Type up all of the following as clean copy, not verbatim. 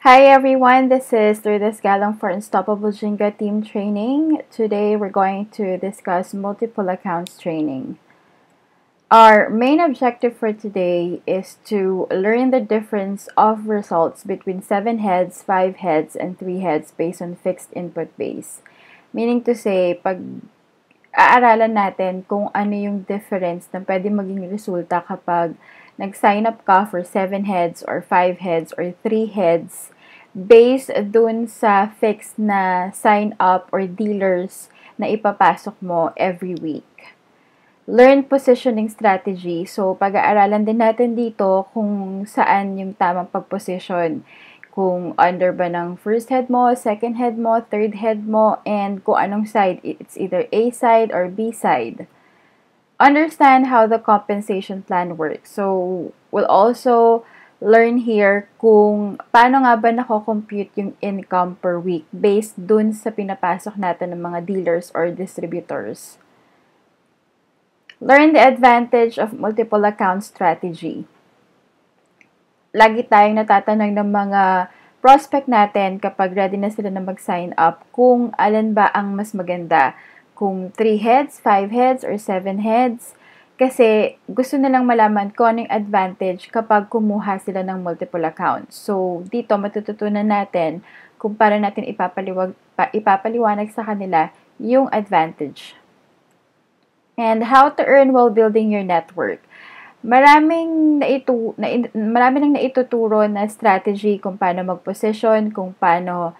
Hi everyone, this is Lourdes Galong for Unstoppable Jenga Team Training. Today we're going to discuss multiple accounts training. Our main objective for today is to learn the difference of results between 7 heads, 5 heads, and 3 heads based on fixed input base. Meaning to say, pag aaralan natin kung ano yung difference na pwede maging resulta kapag nag-sign up ka for 7 heads or 5 heads or 3 heads based dun sa fixed na sign up or dealers na ipapasok mo every week. Learn positioning strategy. So, pag-aaralan din natin dito kung saan yung tamang pag-position. Kung under ba ng first head mo, second head mo, third head mo, and kung anong side. It's either A side or B side. Understand how the compensation plan works. So, we'll also learn here kung paano nga ba nako-compute yung income per week based dun sa pinapasok natin ng mga dealers or distributors. Learn the advantage of multiple account strategy. Lagi tayong natatanong ng mga prospect natin kapag ready na sila na mag-sign up kung alin ba ang mas maganda. Kung 3 heads, 5 heads, or 7 heads. Kasi gusto nilang malaman kung anong advantage kapag kumuha sila ng multiple accounts. So, dito matututunan natin kung paano natin ipapaliwanag sa kanila yung advantage. And how to earn while building your network. Marami nang naituturo na strategy kung paano mag-position, kung paano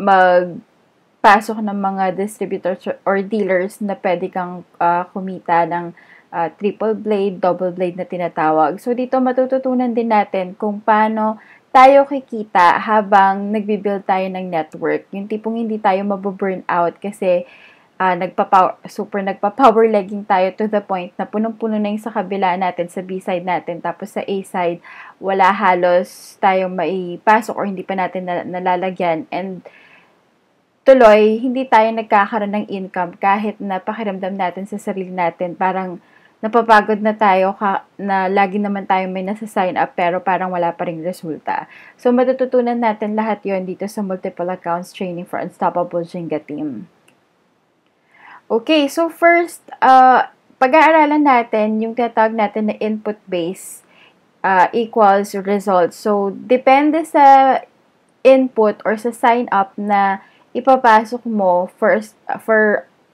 magpasok ng mga distributors or dealers na pwede kang kumita ng triple blade, double blade na tinatawag. So, dito matututunan din natin kung paano tayo kikita habang nagbibuild tayo ng network. Yung tipong hindi tayo mababurn out kasi nagpa-power legging tayo to the point na punong-puno na yung sa kabila natin, sa B side natin, tapos sa A side, wala halos tayong maipasok or hindi pa natin nalalagyan. And tuloy, hindi tayo nagkakaroon ng income kahit na pakiramdam natin sa sarili natin. Parang napapagod na tayo na lagi naman tayo may nasa-sign up pero parang wala pa ring resulta. So, matututunan natin lahat yon dito sa Multiple Accounts Training for Unstoppable Jenga Team. Okay, so first, pag-aaralan natin yung tinatawag natin na input base equals result. So, depende sa input or sa sign up na ipapasok mo for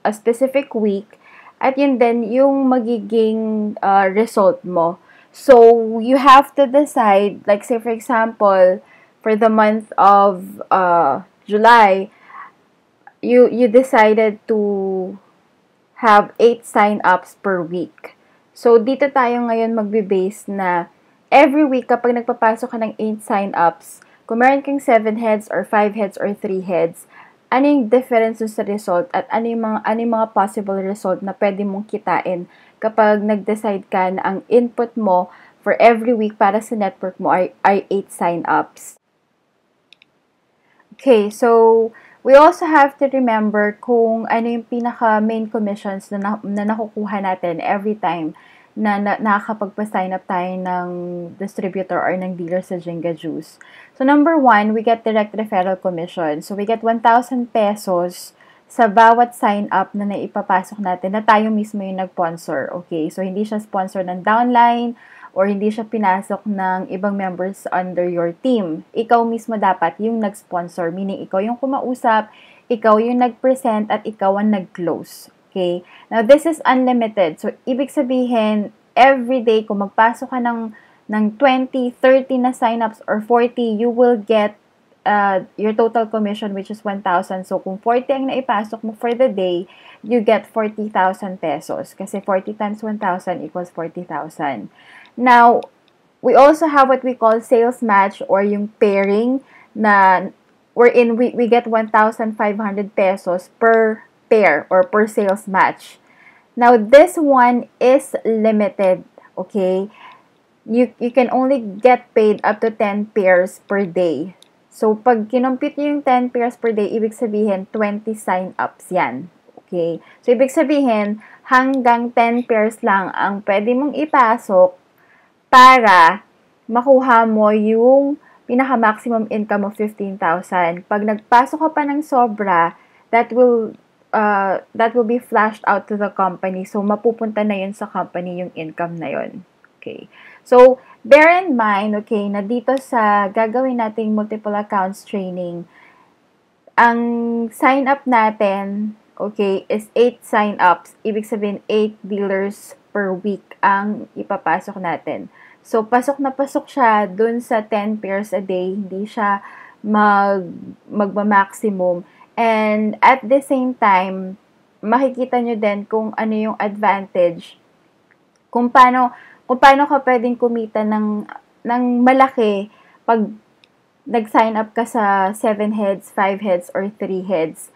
a specific week at yun din yung magiging result mo. So, you have to decide, like say for example, for the month of July, you decided to have 8 sign-ups per week. So, dito tayo ngayon magbe-base na every week kapag nagpapasok ka ng 8 sign-ups, kung meron kang 7 heads or 5 heads or 3 heads, ano yung difference sa result at ano yung mga possible result na pwede mong kitain kapag nag-decide ka na ang input mo for every week para sa network mo ay 8 sign-ups. Okay, so we also have to remember kung ano yung pinaka-main commissions na nakukuha natin every time na nakakapagpa-sign up tayo ng distributor or ng dealer sa Jenga Juice. So, number 1, we get direct referral commission. So, we get 1,000 pesos sa bawat sign up na naipapasok natin na tayo mismo yung nag-sponsor. Okay, so hindi siya sponsor ng downline or hindi siya pinasok ng ibang members under your team. Ikaw mismo dapat yung nag-sponsor, meaning ikaw yung kumausap, ikaw yung nag-present, at ikaw ang nag-close. Okay? Now, this is unlimited. So, ibig sabihin, every day, kung magpasok ka ng 20, 30 na sign-ups or 40, you will get your total commission, which is 1,000. So, kung 40 ang naipasok mo for the day, you get 40,000 pesos. Kasi 40 times 1,000 equals 40,000. Now, we also have what we call sales match or yung pairing na wherein we get 1,500 pesos per pair or per sales match. Now, this one is limited, okay? You can only get paid up to 10 pairs per day. So, pag kinompute nyo yung 10 pairs per day, ibig sabihin 20 sign-ups yan. Okay? So, ibig sabihin, hanggang 10 pairs lang ang pwede mong ipasok para makuha mo yung pinaka-maximum income of 15,000. Pag nagpasok ka pa ng sobra, that will be flashed out to the company. So, mapupunta na yun sa company yung income na yun. Okay. So, bear in mind, okay, na dito sa gagawin nating multiple accounts training, ang sign up natin, okay, is 8 sign-ups. Ibig sabihin, 8 dealers per week ang ipapasok natin. So, pasok na pasok siya dun sa 10 pairs a day. Hindi siya magma-maximum. And at the same time, makikita nyo din kung ano yung advantage. Kung paano ka pwedeng kumita ng malaki pag nag-sign up ka sa 7 heads, 5 heads, or 3 heads.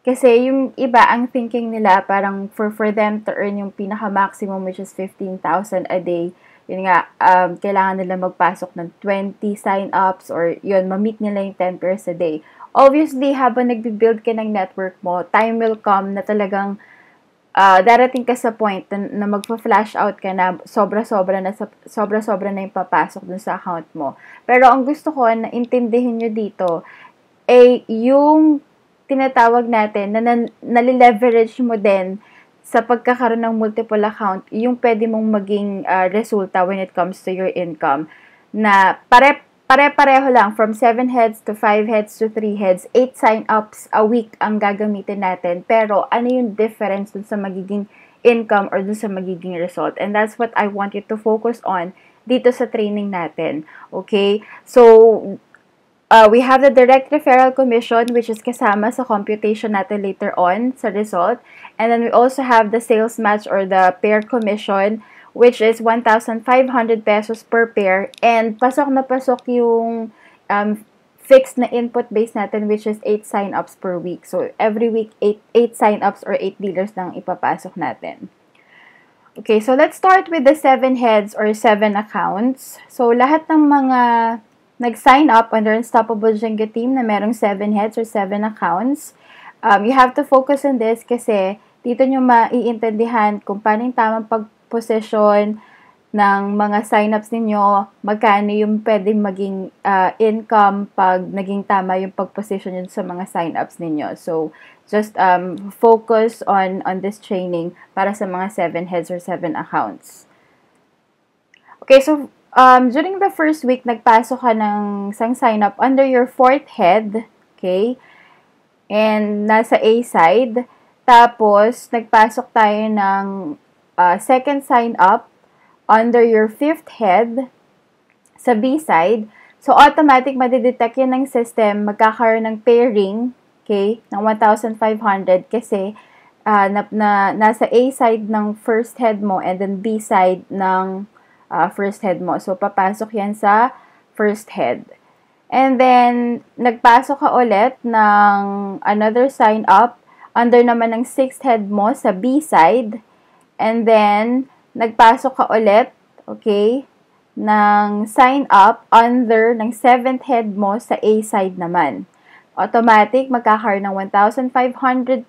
Kasi yung iba, ang thinking nila, parang for them to earn yung pinaka-maximum, which is 15,000 a day, yun nga, kailangan nila magpasok ng 20 sign-ups or yun, ma-meet nila yung 10 pairs a day. Obviously, habang nagbi-build ka ng network mo, time will come na talagang darating ka sa point na magpa-flash out ka na sobra-sobra na yung papasok dun sa account mo. Pero ang gusto ko na intindihin nyo dito ay yung tinatawag natin na nalileverage mo din sa pagkakaroon ng multiple account, yung pwede mong maging resulta when it comes to your income. Na pare-pareho lang, from 7 heads to 5 heads to 3 heads, 8 sign-ups a week ang gagamitin natin. Pero ano yung difference dun sa magiging income or dun sa magiging result? And that's what I want you to focus on dito sa training natin. Okay? So, we have the direct referral commission, which is kasama sa computation natin later on sa result. And then we also have the sales match or the pair commission, which is 1,500 pesos per pair. And pasok na pasok yung fixed na input base natin, which is 8 sign-ups per week. So, every week, 8 sign-ups or 8 dealers lang ipapasok natin. Okay, so let's start with the 7 heads or 7 accounts. So, lahat ng mga nag-sign up under Unstoppable Jenga team na merong 7 heads or 7 accounts, you have to focus on this kasi dito nyo maiintindihan kung paano yung tamang pag-position ng mga sign-ups ninyo, magkano yung pwedeng maging income pag naging tama yung pag-position yun sa mga sign-ups ninyo. So, just focus on this training para sa mga 7 heads or 7 accounts. Okay, so during the first week, nagpasok ka ng isang sign-up under your 4th head, okay? And nasa A side. Tapos, nagpasok tayo ng second sign-up under your 5th head sa B side. So, automatic madidetect yan ng system, magkakaroon ng pairing, okay, ng 1,500 kasi nasa A side ng first head mo and then B side ng first head mo. So, papasok yan sa first head. And then, nagpasok ka ulit ng another sign up under naman ng 6th head mo sa B side. And then, nagpasok ka ulit, okay, ng sign up under ng 7th head mo sa A side naman. Automatic, magkakaroon ng 1,500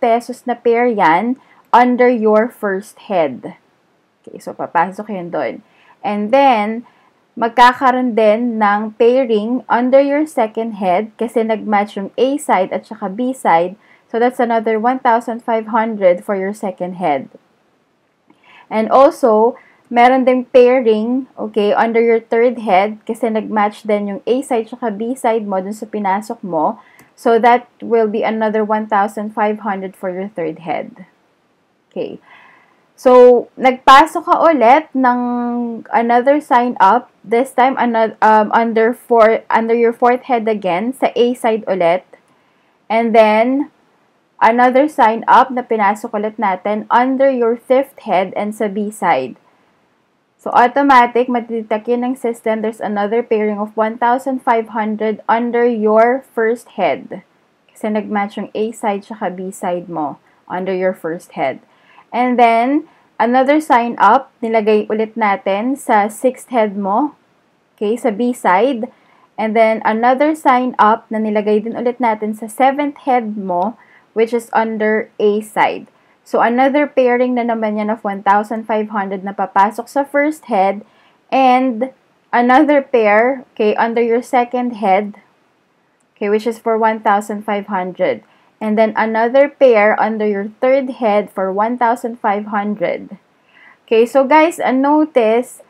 pesos na pair yan under your first head. Okay, so papasok yun doon. And then, magkakaroon din ng pairing under your second head kasi nag-match yung A side at saka B side. So, that's another 1,500 for your second head. And also, meron ding pairing, okay, under your third head kasi nag-match din yung A side at saka B side mo dun sa pinasok mo. So, that will be another 1,500 for your third head. Okay. So, nagpasok ka ulit ng another sign up, this time under your 4th head again, sa A side ulit. And then, another sign up na pinasok ulit natin under your 5th head and sa B side. So, automatic, matidetect yun ng system, there's another pairing of 1,500 under your first head. Kasi nag-match yung A side tsaka B side mo under your first head. And then, another sign up, nilagay ulit natin sa 6th head mo, okay, sa B side. And then, another sign up na nilagay din ulit natin sa 7th head mo, which is under A side. So, another pairing na naman yan of 1,500 na papasok sa first head. And, another pair, okay, under your second head, okay, which is for 1,500. And then another pair under your third head for 1,500. Okay, so guys, notice,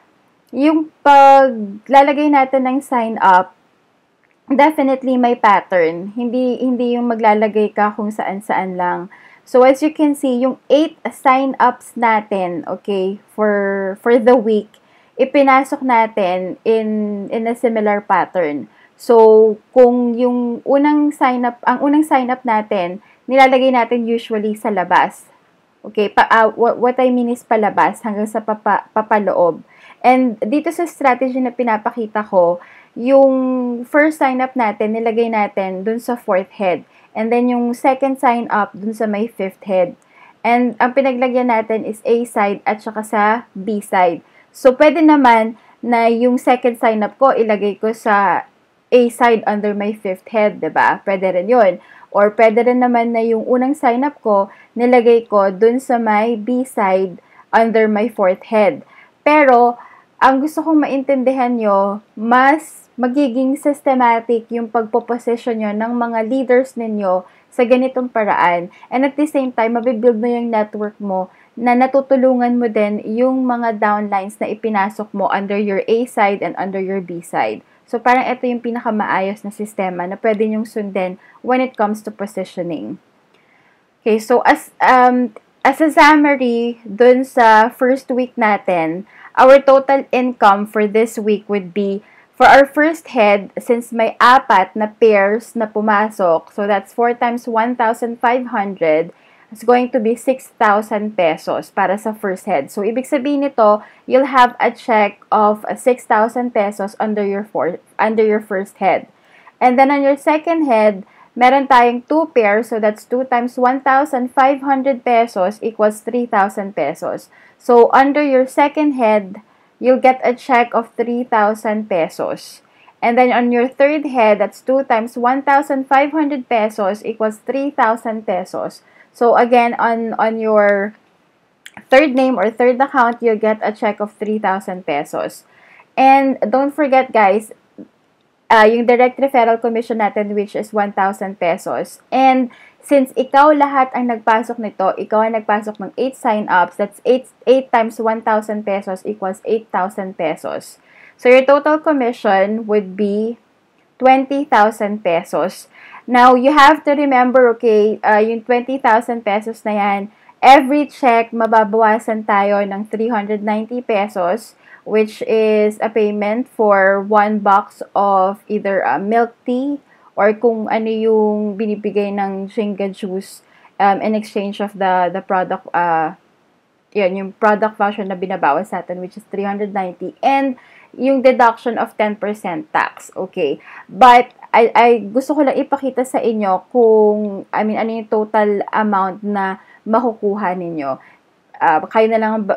yung paglalagay natin ng sign up, definitely may pattern. Hindi yung maglalagay ka kung saan-saan lang. So, as you can see, yung 8 sign-ups natin, okay, for the week, ipinasok natin in a similar pattern. So, kung yung ang unang sign-up natin, nilalagay natin usually sa labas. Okay, what I mean is palabas hanggang sa papaloob. And dito sa strategy na pinapakita ko, yung first sign-up natin, nilagay natin dun sa fourth head. And then, yung second sign-up dun sa may fifth head. And ang pinaglagyan natin is A side at saka sa B side. So, pwede naman na yung second sign-up ko, ilagay ko sa A side under my fifth head, diba? Pwede rin yun. Or pwede rin naman na yung unang sign-up ko, nilagay ko dun sa may B side under my fourth head. Pero, ang gusto kong maintindihan nyo, mas magiging systematic yung pagpo-position nyo ng mga leaders ninyo sa ganitong paraan. And at the same time, mabibuild mo yung network mo na natutulungan mo din yung mga downlines na ipinasok mo under your A side and under your B side. So, parang ito yung pinakamaayos na sistema na pwede nyong sundin when it comes to positioning. Okay, so as a summary, dun sa first week natin, our total income for this week would be, for our first head, since may 4 na pairs na pumasok, so that's 4 times 1,500, it's going to be 6,000 pesos para sa first head. So, ibig sabihin nito, you'll have a check of 6,000 pesos under your first head. And then on your second head, meron tayong 2 pairs, so that's 2 times 1,500 pesos equals 3,000 pesos. So, under your second head, you'll get a check of 3,000 pesos. And then on your third head, that's 2 times 1,500 pesos equals 3,000 pesos. So, again, on your third name or third account, you'll get a check of 3,000 pesos. And don't forget, guys, yung direct referral commission natin, which is 1,000 pesos. And since ikaw lahat ang nagpasok nito, ikaw ang nagpasok ng 8 sign-ups, that's 8 times 1,000 pesos equals 8,000 pesos. So, your total commission would be 20,000 pesos. Now, you have to remember, okay, yung 20,000 pesos na yan, every check, mababawasan tayo ng 390 pesos, which is a payment for 1 box of either milk tea or kung ano yung binibigay ng Shinga juice in exchange of the product, yun, yung product voucher na binabawas natin, which is 390, and yung deduction of 10% tax, okay? But, I gusto ko lang ipakita sa inyo kung, ano yung total amount na makukuha ninyo. Kayo na lang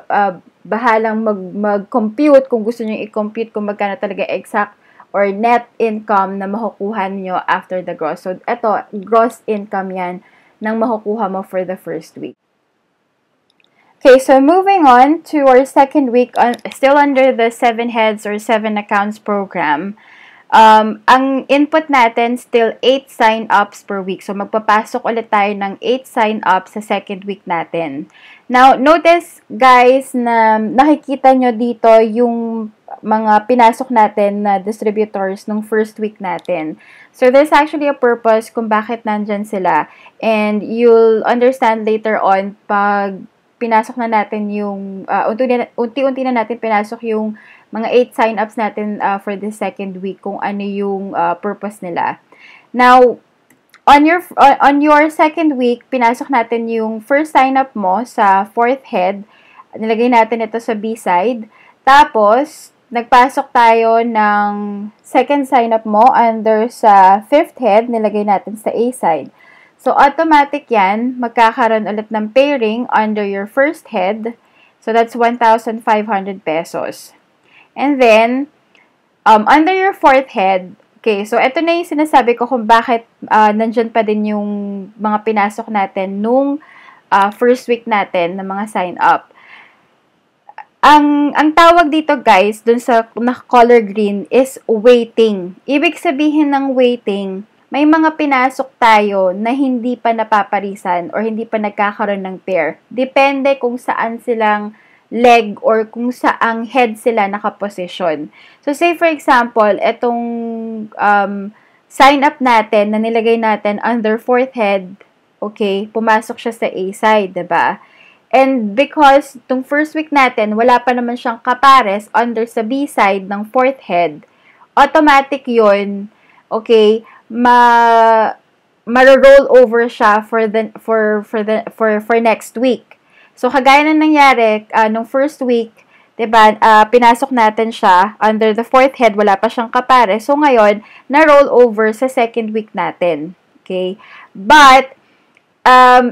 bahalang mag-compute kung gusto niyo i-compute kung magkano talaga exact or net income na makukuha niyo after the gross. So, ito, gross income yan nang makukuha mo for the first week. Okay, so moving on to our second week, still under the 7 heads or 7 accounts program. Ang input natin, still 8 sign-ups per week. So, magpapasok ulit tayo ng 8 sign-ups sa second week natin. Now, notice, guys, na nakikita nyo dito yung mga pinasok natin na distributors nung first week natin. So, there's actually a purpose kung bakit nandyan sila. And you'll understand later on pag pinasok na natin yung, unti-unti na natin pinasok yung mga 8 sign-ups natin for the second week, kung ano yung purpose nila. Now, on your second week, pinasok natin yung first sign-up mo sa fourth head. Nilagay natin ito sa B side. Tapos, nagpasok tayo ng second sign-up mo under sa fifth head. Nilagay natin sa A side. So, automatic yan. Magkakaroon ulit ng pairing under your first head. So, that's 1,500 pesos. And then, under your fourth head, okay, so ito na yung sinasabi ko kung bakit nandyan pa din yung mga pinasok natin nung first week natin ng mga sign-up. Ang tawag dito guys, dun sa color green is waiting. Ibig sabihin ng waiting, may mga pinasok tayo na hindi pa napaparisan or hindi pa nagkakaroon ng pair. Depende kung saan silang leg or kung saang head sila nakaposisyon. So say for example, etong sign up natin na nilagay natin under fourth head, okay, pumasok siya sa A side, 'di ba? And because itong first week natin, wala pa naman siyang kapares under sa B side ng fourth head, automatic yun, okay, ma-roll over siya for next week. So, kagaya na nangyari, nung first week, diba, pinasok natin siya under the fourth head, wala pa siyang kapares. So, ngayon, na-roll over sa second week natin. Okay? But,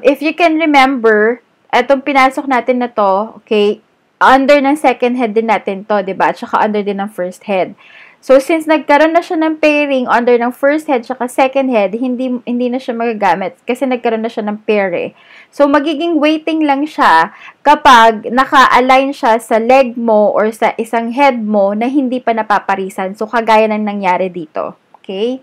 if you can remember, etong pinasok natin na to, okay, under ng second head din natin to, diba? At saka under din ng first head. So, since nagkaroon na siya ng pairing under ng first head saka second head, hindi na siya magagamit kasi nagkaroon na siya ng pair eh. So, magiging waiting lang siya kapag naka-align siya sa leg mo or sa isang head mo na hindi pa napaparisan. So, kagaya ng nangyari dito. Okay?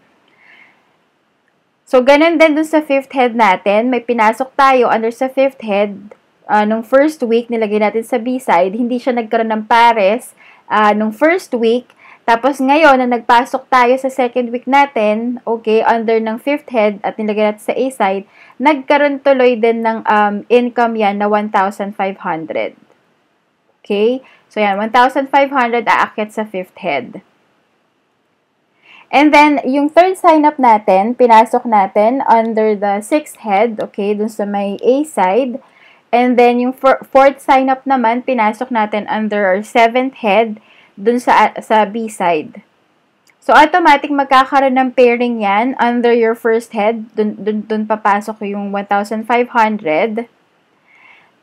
So, ganun din dun sa fifth head natin. May pinasok tayo under sa fifth head. Nung first week, nilagay natin sa B-side. Hindi siya nagkaroon ng pares nung first week. Tapos ngayon, na nagpasok tayo sa second week natin, okay, under ng fifth head at nilagay natin sa A-side, nagkaroon tuloy din ng income yan na 1,500. Okay? So, yan, 1,500 aakyat sa fifth head. And then, yung third sign-up natin, pinasok natin under the sixth head, okay, dun sa may A side. And then, yung fourth sign-up naman, pinasok natin under our seventh head, dun sa B side. So, automatic magkakaroon ng pairing yan under your first head. Dun papasok yung 1,500.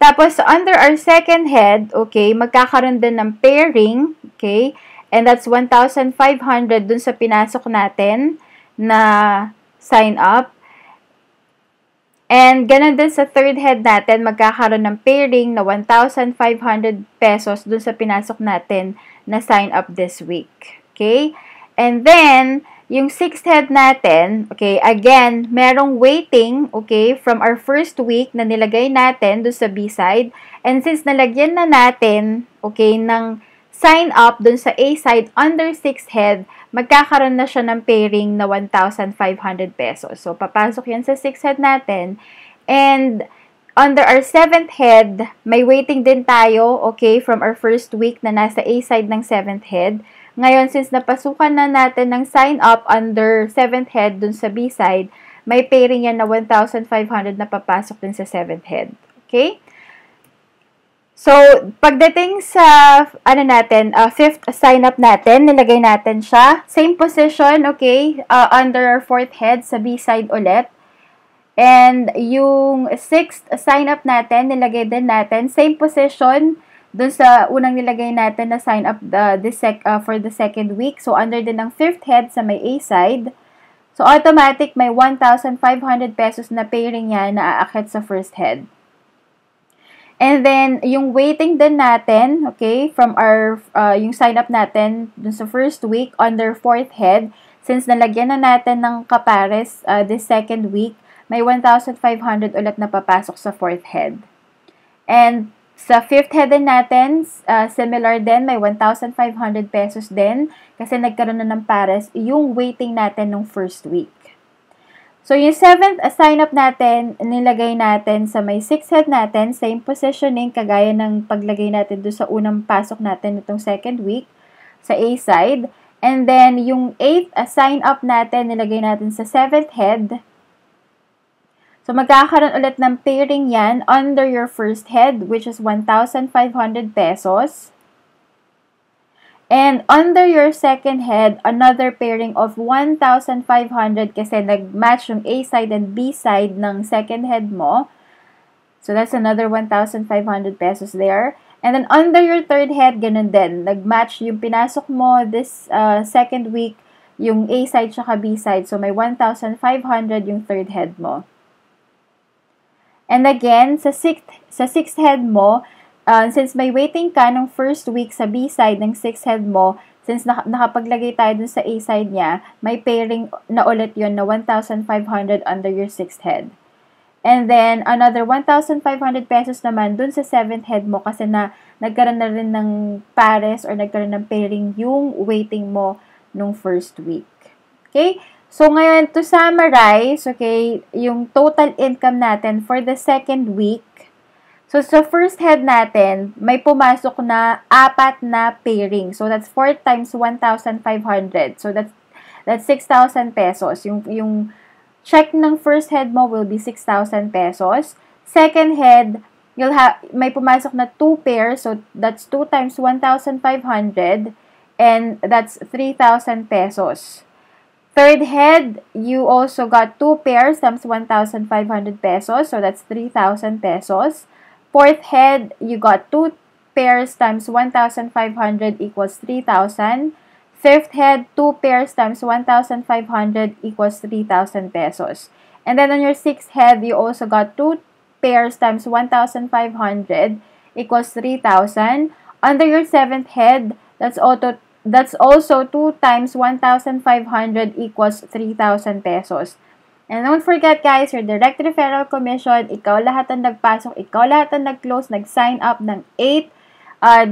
Tapos, under our second head, okay, magkakaroon din ng pairing, okay, and that's 1,500 dun sa pinasok natin na sign up. And ganun din sa third head natin, magkakaroon ng pairing na 1,500 pesos dun sa pinasok natin na sign up this week. Okay? And then, yung sixth head natin, okay, again, merong waiting, okay, from our first week na nilagay natin dun sa B-side. And since nalagyan na natin, okay, ng sign up dun sa A side under 6th head, magkakaroon na siya ng pairing na 1,500 pesos. So, papasok yan sa 6th head natin. And, under our 7th head, may waiting din tayo, okay, from our first week na nasa A side ng 7th head. Ngayon, since napasukan na natin ng sign up under 7th head dun sa B side, may pairing yan na 1,500 na papasok din sa 7th head. Okay? So, pagdating sa, fifth sign-up natin, nilagay natin siya. Same position, okay, under our fourth head, sa B-side ulit. And yung sixth sign-up natin, nilagay din natin, same position, dun sa unang nilagay natin na sign-up for the second week. So, under din ng fifth head sa may A-side. So, automatic, may 1,500 pesos na pairing yan na aakyat sa first head. And then, yung waiting din natin, okay, from our, yung sign up natin dun sa first week under fourth head, since nalagyan na natin ng kapares this second week, may 1,500 ulit na papasok sa fourth head. And sa fifth head din natin, similar din, may 1,500 pesos din, kasi nagkaroon na ng pares yung waiting natin nung first week. So, yung seventh sign-up natin, nilagay natin sa may sixth head natin, same positioning, kagaya ng paglagay natin doon sa unang pasok natin itong second week, sa A side. And then, yung eighth sign-up natin, nilagay natin sa seventh head. So, magkakaroon ulit ng pairing yan under your first head, which is 1,500 pesos. And under your second head, another pairing of 1,500 kasi nag-match yung A side and B side ng second head mo. So, that's another 1,500 pesos there. And then, under your third head, ganun din. Nag-match yung pinasok mo this second week, yung A side tsaka B side. So, may 1,500 yung third head mo. And again, sa sixth head mo, since may waiting ka nung first week sa B side ng 6th head mo, since nakapaglagay tayo dun sa A side niya, may pairing na ulit yon na 1,500 under your 6th head. And then, another 1,500 pesos naman dun sa 7th head mo kasi nagkaroon na rin ng pares or nagkaroon ng pairing yung waiting mo nung first week. Okay? So, ngayon, to summarize, okay, yung total income natin for the second week. So, sa first head natin, may pumasok na 4 na pairing. So, that's 4 times 1,500. So, that's 6,000 pesos. Yung check ng first head mo will be 6,000 pesos. Second head, may pumasok na 2 pairs. So, that's 2 times 1,500. And that's 3,000 pesos. Third head, you also got 2 pairs times 1,500 pesos. So, that's 3,000 pesos. Fourth head, you got 2 pairs times 1,500 equals 3,000. Fifth head, 2 pairs times 1,500 equals 3,000 pesos. And then on your sixth head, you also got 2 pairs times 1,500 equals 3,000. Under your seventh head, that's also 2 times 1,500 equals 3,000 pesos. And don't forget guys, your direct referral commission, ikaw lahat ang nagpasok, ikaw lahat ang nag-close, nag-sign up ng 8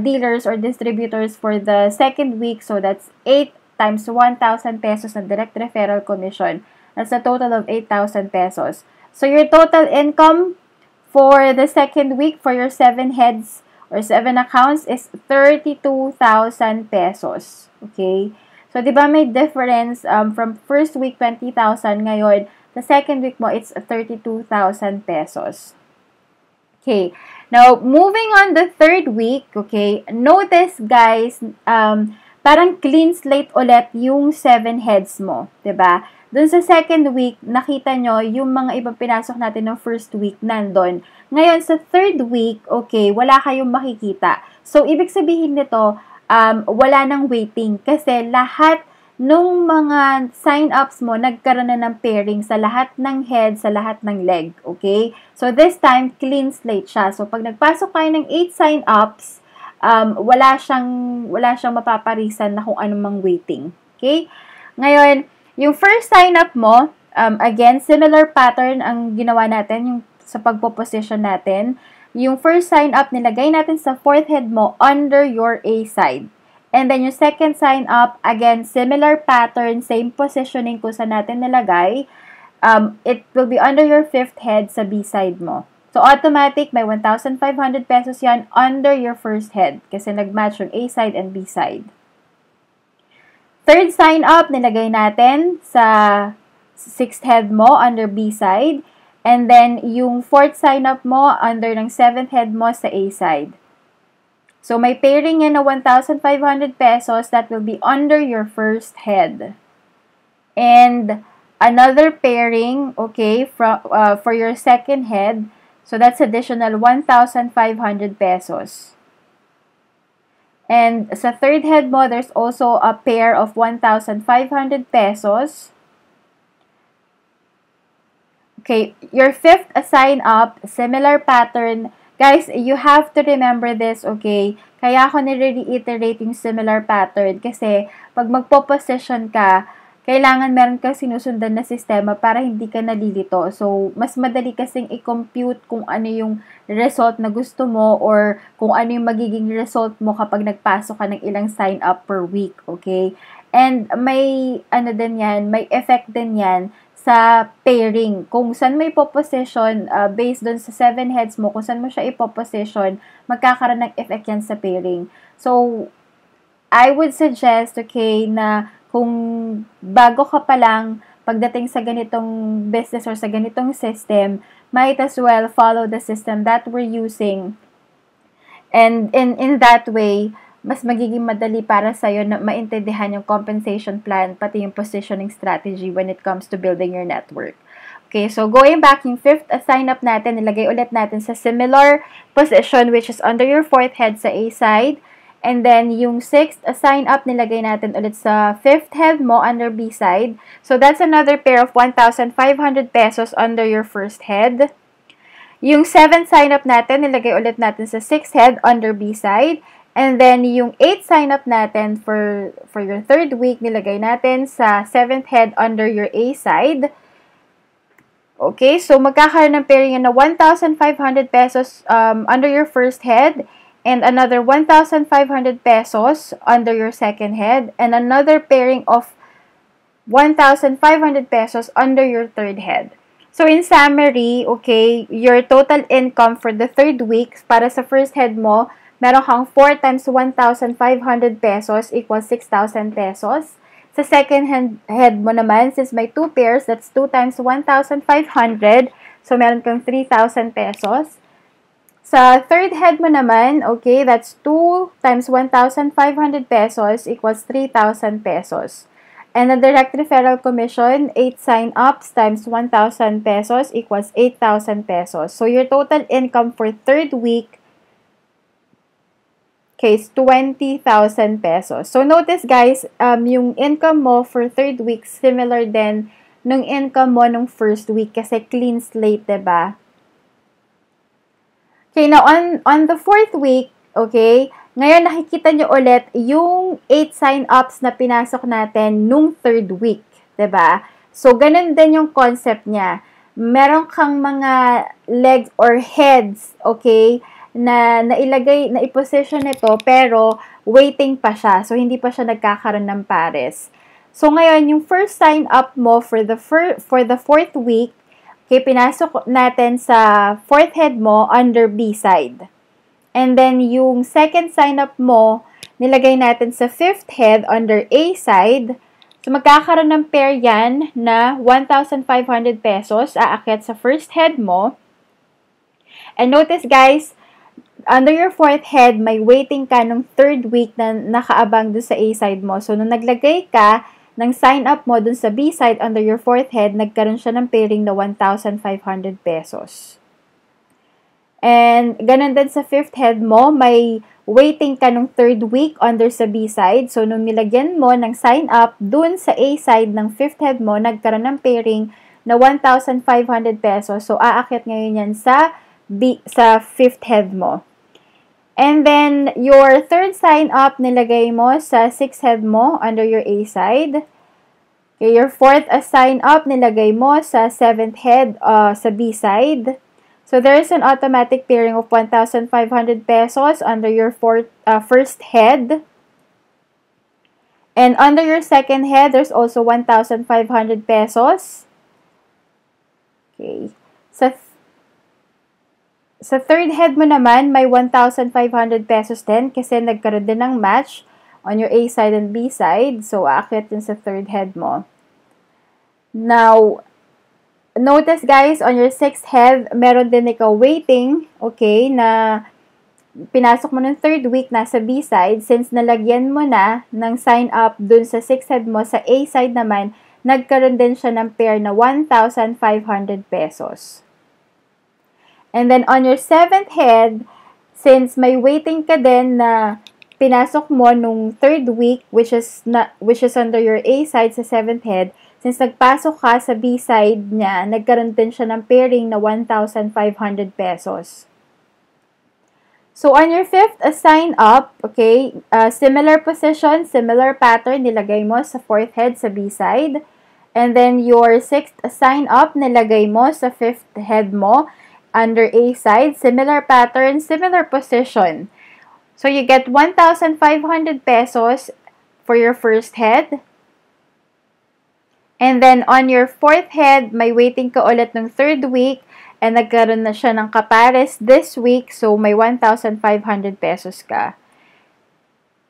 dealers or distributors for the second week. So, that's 8 times 1,000 pesos na direct referral commission. That's a total of 8,000 pesos. So, your total income for the second week for your 7 heads or 7 accounts is 32,000 pesos. Okay? So, di ba may difference from first week 20,000 ngayon, the second week mo, it's 32,000 pesos. Okay. Now, moving on the third week, okay, notice guys, parang clean slate ulit yung 7 heads mo, diba? Doon sa second week, nakita nyo yung mga ibang pinasok natin ng first week nandun. Ngayon, sa third week, okay, wala kayong makikita. So, ibig sabihin nito, wala nang waiting kasi lahat nung mga sign-ups mo, nagkaroon na ng pairing sa lahat ng head, sa lahat ng leg, okay? So, this time, clean slate siya. So, pag nagpasok kayo ng 8 sign-ups, wala siyang mapaparisan na kung anumang waiting, okay? Ngayon, yung first sign-up mo, again, similar pattern ang ginawa natin yung sa pagpo-position natin. Yung first sign-up, nilagay natin sa 4th head mo under your A side. And then, yung second sign up, again, similar pattern, same positioning kung saan natin nilagay. It will be under your 5th head sa B side mo. So, automatic, may 1,500 pesos yan under your first head kasi nag-match yung A side and B side. Third sign up, nilagay natin sa 6th head mo under B side. And then, yung 4th sign up mo under ng 7th head mo sa A side. So, may pairing yan na 1,500 pesos that will be under your first head. And another pairing, okay, for your second head. So, that's additional 1,500 pesos. And sa third head mo, there's also a pair of 1,500 pesos. Okay, your fifth sign up, similar pattern. Guys, you have to remember this, okay? Kaya ako nire-reiterate yung similar pattern kasi pag magpo-position ka, kailangan meron kang sinusundan na sistema para hindi ka nalilito. So, mas madali kasing i-compute kung ano yung result na gusto mo or kung ano yung magiging result mo kapag nagpasok ka ng ilang sign up per week, okay? And may, may effect din yan sa pairing. Kung saan mo ipoposition, based dun sa 7 heads mo, kung saan mo siya ipoposition, magkakaroon ng effect yan sa pairing. So, I would suggest, okay, na kung bago ka pa lang pagdating sa ganitong business or sa ganitong system, might as well follow the system that we're using. And in that way, mas magiging madali para sa'yo na maintindihan yung compensation plan, pati yung positioning strategy when it comes to building your network. Okay, so going back, yung fifth sign up natin, nilagay ulit natin sa similar position which is under your fourth head sa A side. And then, yung sixth sign up, nilagay natin ulit sa fifth head mo under B side. So, that's another pair of 1,500 pesos under your first head. Yung 7th sign-up natin, nilagay ulit natin sa 6th head under B side. And then, yung 8th sign-up natin for your 3rd week, nilagay natin sa 7th head under your A side. Okay, so magkakaroon ng pairing na 1,500 pesos under your 1st head, and another 1,500 pesos under your 2nd head, and another pairing of 1,500 pesos under your 3rd head. So, in summary, okay, your total income for the 3rd week, para sa 1st head mo, meron kang 4 times 1,500 pesos equals 6,000 pesos. Sa 2nd head mo naman, since may 2 pairs, that's 2 times 1,500. So, meron kang 3,000 pesos. Sa 3rd head mo naman, okay, that's 2 times 1,500 pesos equals 3,000 pesos. And the direct referral commission, 8 sign-ups times 1,000 pesos equals 8,000 pesos. So, your total income for 3rd week, okay, is 20,000 pesos. So, notice guys, yung income mo for 3rd week, similar din nung income mo nung 1st week kasi clean slate, diba? Okay, now on the 4th week, okay, ngayon, nakikita nyo ulit yung 8 sign-ups na pinasok natin nung 3rd week. Diba? So, ganun din yung concept niya. Meron kang mga legs or heads, okay, na nailagay, na i-position ito, pero waiting pa siya. So, hindi pa siya nagkakaroon ng pares. So, ngayon, yung first sign-up mo for the 4th week, okay, pinasok natin sa 4th head mo under B side. And then, yung second sign-up mo, nilagay natin sa 5th head under A side. So, magkakaroon ng pair yan na 1,500 pesos aakyat sa 1st head mo. And notice guys, under your 4th head, may waiting ka nung 3rd week na nakaabang dun sa A side mo. So, nung naglagay ka ng sign-up mo dun sa B side under your 4th head, nagkaroon siya ng pairing na 1,500 pesos. And, ganun din sa 5th head mo, may waiting ka nung 3rd week under sa B side. So, nung nilagyan mo ng sign up dun sa A side ng 5th head mo, nagkaroon ng pairing na 1,500 pesos. So, aakyat ngayon yan sa 5th head mo. And then, your 3rd sign up, nilagay mo sa 6th head mo under your A side. Okay, your 4th sign up, nilagay mo sa 7th head sa B side. So, there is an automatic pairing of 1,500 pesos under your 1st head. And under your 2nd head, there's also 1,500 pesos. Okay. Sa 3rd head mo naman, may 1,500 pesos din kasi nagkaroon din ng match on your A side and B side. So, aakyat din sa 3rd head mo. Now, notice guys, on your 6th head, meron din ikaw waiting, okay, na pinasok mo ng 3rd week nasa B side. Since nalagyan mo na ng sign up dun sa 6th head mo, sa A side naman, nagkaroon din siya ng pair na 1,500 pesos. And then on your 7th head, since may waiting ka din na pinasok mo nung 3rd week, which is under your A side sa 7th head, since nagpasok ka sa B side niya, nagkaroon din siya ng pairing na 1,500 pesos. So, on your 5th sign up, okay, similar position, similar pattern, nilagay mo sa 4th head sa B side. And then, your 6th sign up, nilagay mo sa 5th head mo under A side. Similar pattern, similar position. So, you get 1,500 pesos for your first head. And then, on your 4th head, may waiting ka ulit ng 3rd week and nagkaroon na siya ng kapares this week. So, may 1,500 pesos ka.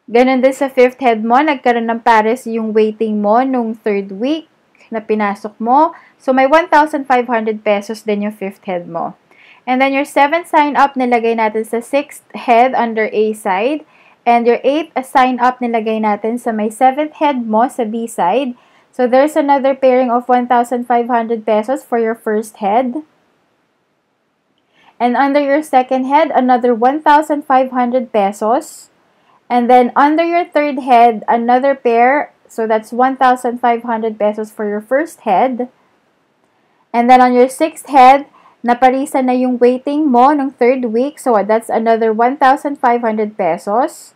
Ganun din sa 5th head mo, nagkaroon ng pares yung waiting mo nung 3rd week na pinasok mo. So, may 1,500 pesos din yung 5th head mo. And then, your 7th sign up, nilagay natin sa 6th head under A side. And your 8th sign up, nilagay natin sa may 7th head mo sa B side. So, there's another pairing of 1,500 pesos for your first head. And under your second head, another 1,500 pesos. And then, under your third head, another pair. So, that's 1,500 pesos for your first head. And then, on your sixth head, naparisan na yung waiting mo ng third week. So, that's another 1,500 pesos.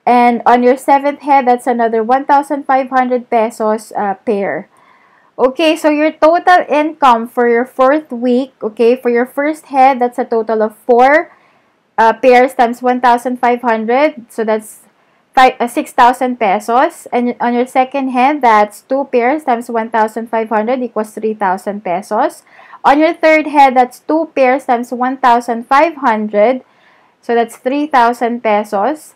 And on your seventh head, that's another 1,500 pesos pair. Okay, so your total income for your fourth week, okay, for your first head, that's a total of 4 pairs times 1,500. So, that's 6,000 pesos. And on your second head, that's 2 pairs times 1,500 equals 3,000 pesos. On your third head, that's 2 pairs times 1,500. So, that's 3,000 pesos.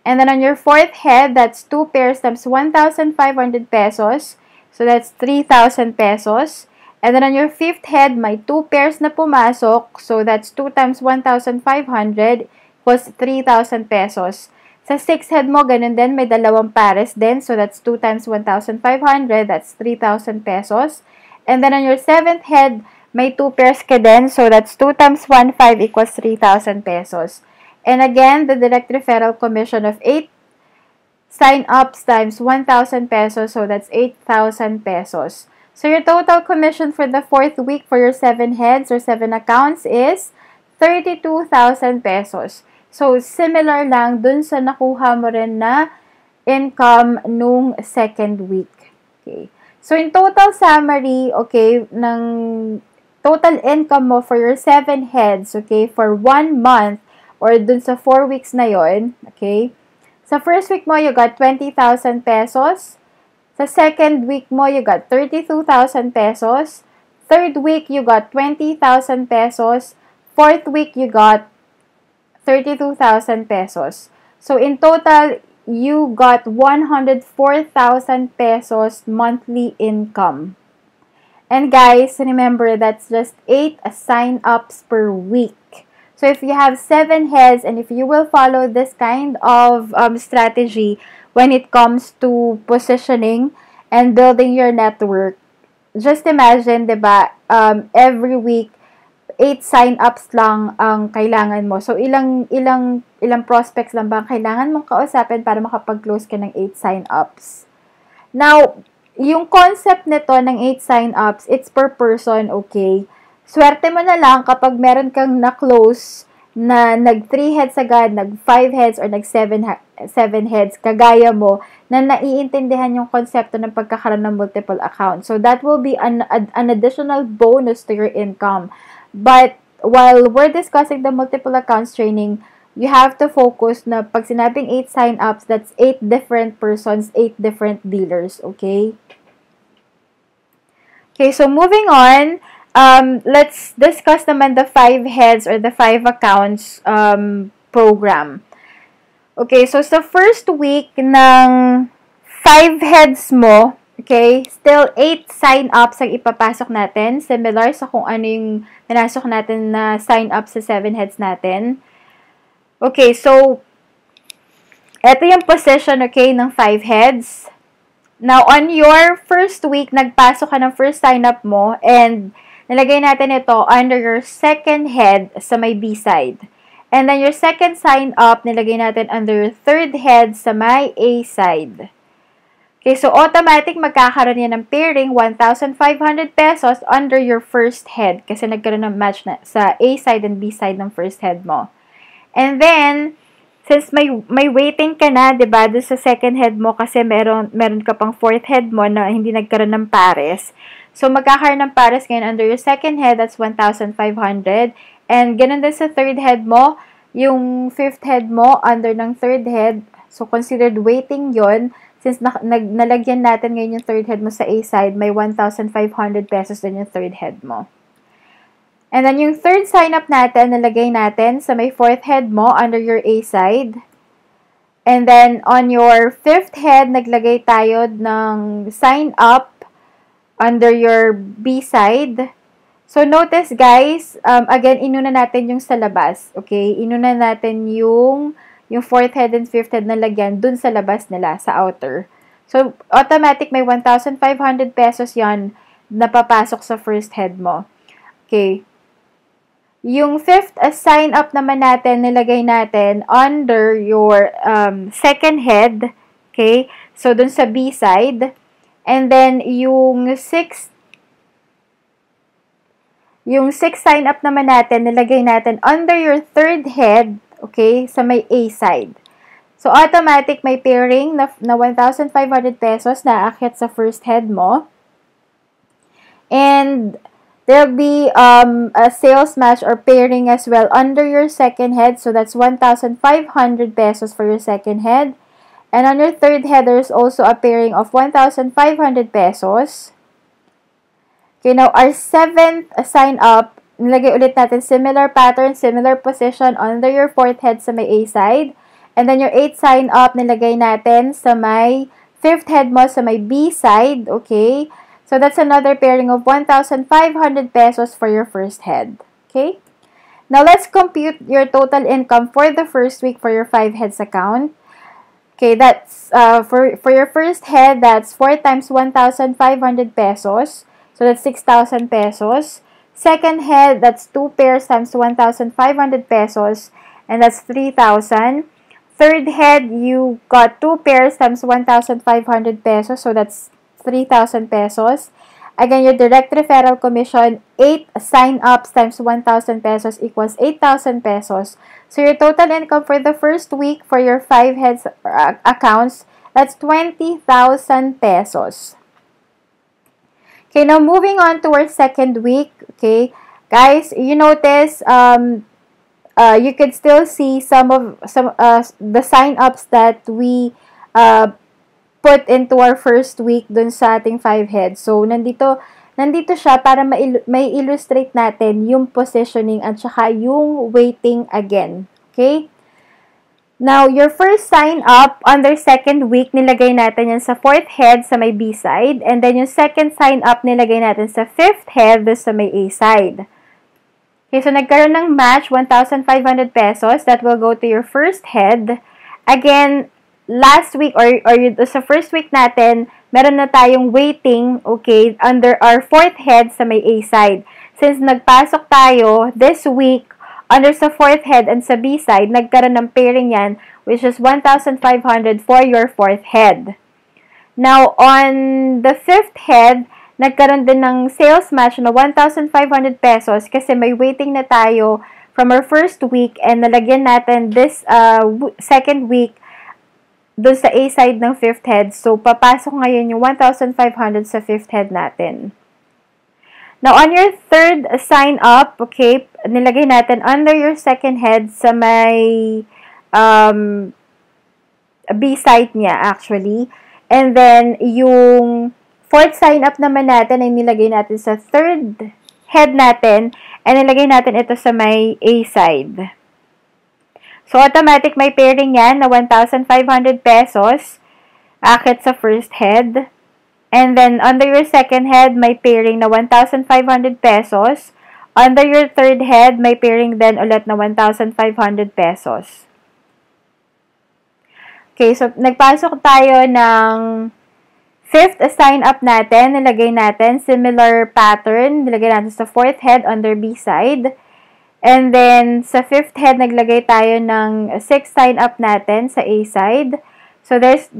And then on your fourth head, that's 2 pairs times 1,500 pesos. So, that's 3,000 pesos. And then on your fifth head, may 2 pairs na pumasok. So, that's 2 times 1,500 equals 3,000 pesos. Sa sixth head mo, ganun din, may dalawang pares din. So, that's 2 times 1,500. That's 3,000 pesos. And then on your seventh head, may 2 pairs ka din. So, that's 2 times 1,500 equals 3,000 pesos. And again, the direct referral commission of 8 sign-ups times 1,000 pesos. So, that's 8,000 pesos. So, your total commission for the fourth week for your 7 heads or 7 accounts is 32,000 pesos. So, similar lang dun sa nakuha mo rin na income nung second week. Okay. So, in total summary, okay, ng total income mo for your 7 heads, okay, for 1 month, or dun sa 4 weeks na yon, okay? Sa first week mo, you got 20,000 pesos. Sa second week mo, you got 32,000 pesos. Third week, you got 20,000 pesos. Fourth week, you got 32,000 pesos. So, in total, you got 104,000 pesos monthly income. And guys, remember, that's just 8 sign-ups per week. So, if you have 7 heads and if you will follow this kind of strategy when it comes to positioning and building your network, just imagine, diba, every week, 8 sign-ups lang ang kailangan mo. So, ilang prospects lang ba kailangan mong kausapin para makapag-close ka ng 8 sign-ups? Now, yung concept nito ng 8 sign-ups, it's per person, okay? Swerte mo na lang kapag meron kang na-close na nag-3 heads agad, nag-5 heads, or nag-7 heads, kagaya mo, na naiintindihan yung konsepto ng pagkakaroon ng multiple accounts. So, that will be an additional bonus to your income. But, while we're discussing the multiple accounts training, you have to focus na pag sinabing 8 sign-ups, that's 8 different persons, 8 different dealers, okay? Okay, so moving on, let's discuss naman the 5 heads or the 5 accounts program. Okay, so sa first week ng 5 heads mo, okay, still 8 sign-ups ang ipapasok natin. Similar sa kung ano yung nanasok natin na sign-up sa 7 heads natin. Okay, so ito yung position, okay, ng 5 heads. Now, on your first week, nagpasok ka ng first sign-up mo and nalagay natin ito under your second head sa may B side. And then your second sign up, nilagay natin under your third head sa may A side. Okay, so automatic magkakaroon yan ng pairing 1,500 pesos under your first head kasi nagkaroon ng match na sa A side and B side ng first head mo. And then, since may waiting ka na, 'di ba, doon sa second head mo kasi meron ka pang fourth head mo na hindi nagkaroon ng pares. So, magkakaroon ng pares ngayon under your second head, that's 1,500. And, ganun din sa third head mo, yung fifth head mo, under ng third head, so, considered waiting yon. Since nalagyan natin ngayon yung third head mo sa A side, may 1,500 pesos din yung third head mo. And then, yung third sign-up natin, nalagay natin sa may fourth head mo, under your A side. And then, on your fifth head, naglagay tayo ng sign-up under your B side. So, notice guys, again, inuna natin yung sa labas. Okay? Inuna natin yung fourth head and fifth head na lagyan dun sa labas nila, sa outer. So, automatic may 1,500 pesos yan na papasok sa first head mo. Okay? Yung fifth sign up naman natin, nilagay natin under your second head. Okay? So, dun sa B side. And then, yung sixth Yung 6 sign up naman natin, nilagay natin under your third head, okay, sa may A side. So, automatic may pairing na 1,500 pesos na aakyat sa first head mo. And there'll be a sales match or pairing as well under your second head. So, that's 1,500 pesos for your second head. And on your third head, there's also a pairing of 1,500 pesos. Okay, now our seventh sign up, nilagay ulit natin similar pattern, similar position under your fourth head sa may A side. And then your eighth sign up, nilagay natin sa may fifth head mo sa may B side. Okay, so that's another pairing of 1,500 pesos for your first head. Okay, now let's compute your total income for the first week for your 5 heads account. Okay, that's for your first head, that's 4 times 1,500 pesos. So that's 6,000 pesos. Second head, that's 2 pairs times 1,500 pesos. And that's 3,000. Third head, you got 2 pairs times 1,500 pesos. So that's 3,000 pesos. Again, your direct referral commission, 8 sign-ups times 1,000 pesos equals 8,000 pesos. So your total income for the first week for your 5 heads accounts, that's 20,000 pesos. Okay, now moving on to our second week. Okay, guys, you notice you could still see some the sign-ups that we put into our first week dun sa ating 5 heads. So, nandito siya para may illustrate natin yung positioning at saka yung waiting again. Okay? Now, your first sign up under second week, nilagay natin yan sa fourth head sa may B side. And then, yung second sign up, nilagay natin sa fifth head sa may A side. Okay, so nagkaroon ng match, 1,500 pesos. That will go to your first head. Again, last week or sa first week natin, meron na tayong waiting, okay, under our fourth head sa may A side. Since nagpasok tayo this week under sa fourth head and sa B side, nagkaroon ng pairing yan, which is 1,500 for your fourth head. Now, on the fifth head, nagkaroon din ng sales match na 1,500 pesos kasi may waiting na tayo from our first week and nalagyan natin this second week doon sa A side ng fifth head. So, papasok ngayon yung 1,500 sa fifth head natin. Now, on your third sign up, okay, nilagay natin under your second head sa may B side niya actually. And then, yung fourth sign up naman natin ay nilagay natin sa third head natin and nilagay natin ito sa may A side. So, automatic may pairing yan na 1,500 pesos akit sa first head. And then, under your second head, may pairing na 1,500 pesos. Under your third head, may pairing din ulit na 1,500 pesos. Okay, so, nagpasok tayo ng fifth sign up natin. Nilagay natin similar pattern. Nilagay natin sa fourth head under B side. And then, sa fifth head, naglagay tayo ng sixth sign up natin sa A side. So, there's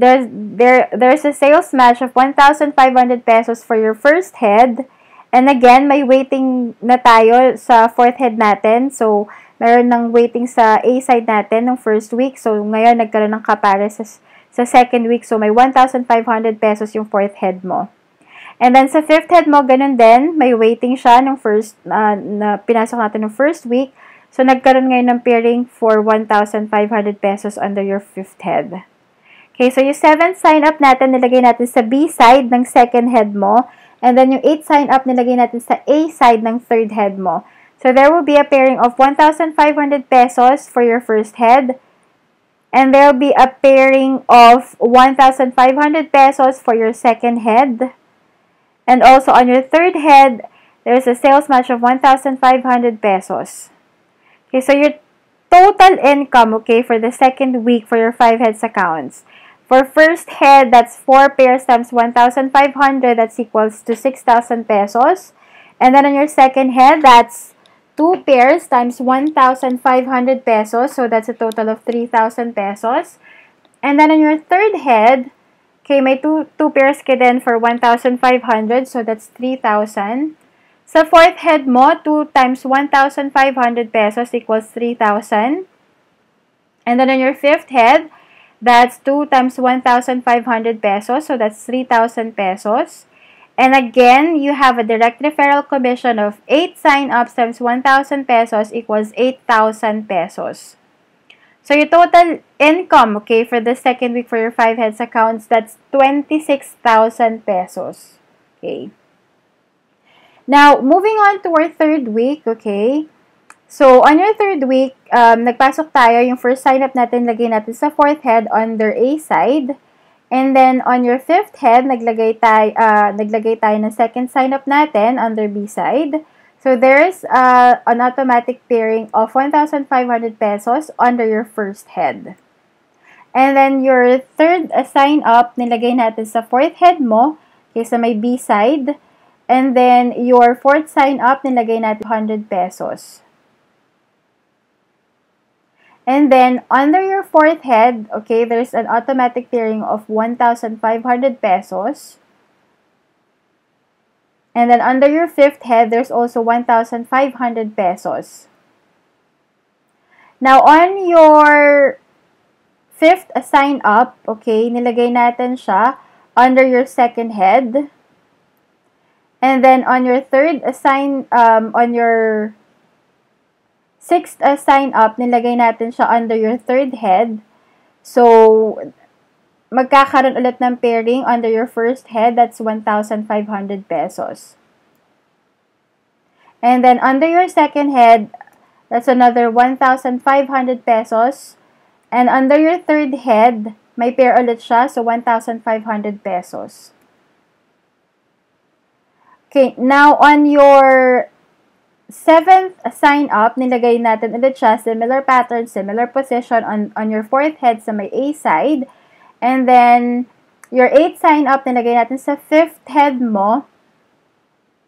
a sales match of 1,500 pesos for your first head. And again, may waiting na tayo sa fourth head natin. So, meron ng waiting sa A side natin ng first week. So, ngayon, nagkaroon ng kapare sa second week. So, may 1,500 pesos yung fourth head mo. And then, sa fifth head mo, ganun din. May waiting siya ng first, na pinasok natin ng first week. So, nagkaroon ngayon ng pairing for 1,500 pesos under your fifth head. Okay, so yung 7th sign up natin, nilagay natin sa B side ng second head mo. And then yung 8th sign up, nilagay natin sa A side ng third head mo. So there will be a pairing of 1,500 pesos for your first head. And there will be a pairing of 1,500 pesos for your second head. And also on your third head, there's a sales match of 1,500 pesos. Okay, so your total income, okay, for the second week for your 5 heads accounts. For first head, that's 4 pairs times 1,500. That's equals to 6,000 pesos. And then on your second head, that's 2 pairs times 1,500 pesos. So that's a total of 3,000 pesos. And then on your third head, okay, may 2 pairs ka din for 1,500. So that's 3,000. Sa fourth head mo, 2 times 1,500 pesos equals 3,000. And then on your fifth head, that's 2 times 1,500 pesos. So that's 3,000 pesos. And again, you have a direct referral commission of 8 sign-ups times 1,000 pesos equals 8,000 pesos. So your total income, okay, for the second week for your 5 heads accounts, that's 26,000 pesos. Okay. Now, moving on to our third week, okay. So, on your third week, nagpasok tayo, yung first sign-up natin, lagay natin sa fourth head under A side. And then, on your fifth head, naglagay tayo ng second sign-up natin under B side. So, there's an automatic pairing of 1,500 pesos under your first head. And then, your third sign-up, nilagay natin sa fourth head mo, okay, sa may B side. And then, your fourth sign-up, nilagay natin 100 pesos. And then, under your fourth head, okay, there's an automatic pairing of 1,500 pesos. And then, under your fifth head, there's also 1,500 pesos. Now, on your fifth sign-up, okay, nilagay natin siya under your second head. And then, on your third on your sixth sign-up, nilagay natin siya under your third head. So, magkakaroon ulit ng pairing under your first head. That's 1,500 pesos. And then, under your second head, that's another 1,500 pesos. And under your third head, may pair ulit siya. So, 1,500 pesos. Okay, now on your seventh sign-up, nilagay natin ulit siya, similar pattern, similar position on your fourth head sa may A side. And then, your eighth sign-up, nilagay natin sa fifth head mo,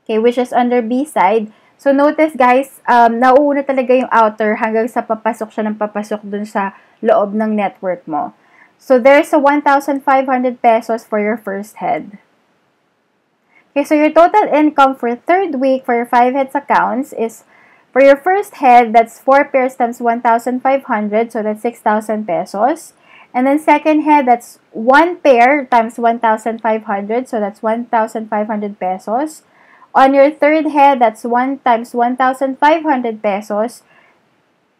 okay, which is under B side. So, notice guys, nauuna talaga yung outer hanggang sa papasok siya ng papasok dun sa loob ng network mo. So, there's a 1,500 pesos for your first head. Okay, so your total income for third week for your 5 heads accounts is, for your first head, that's 4 pairs times 1,500, so that's 6,000 pesos. And then second head, that's 1 pair times 1,500, so that's 1,500 pesos. On your third head, that's 1 times 1,500 pesos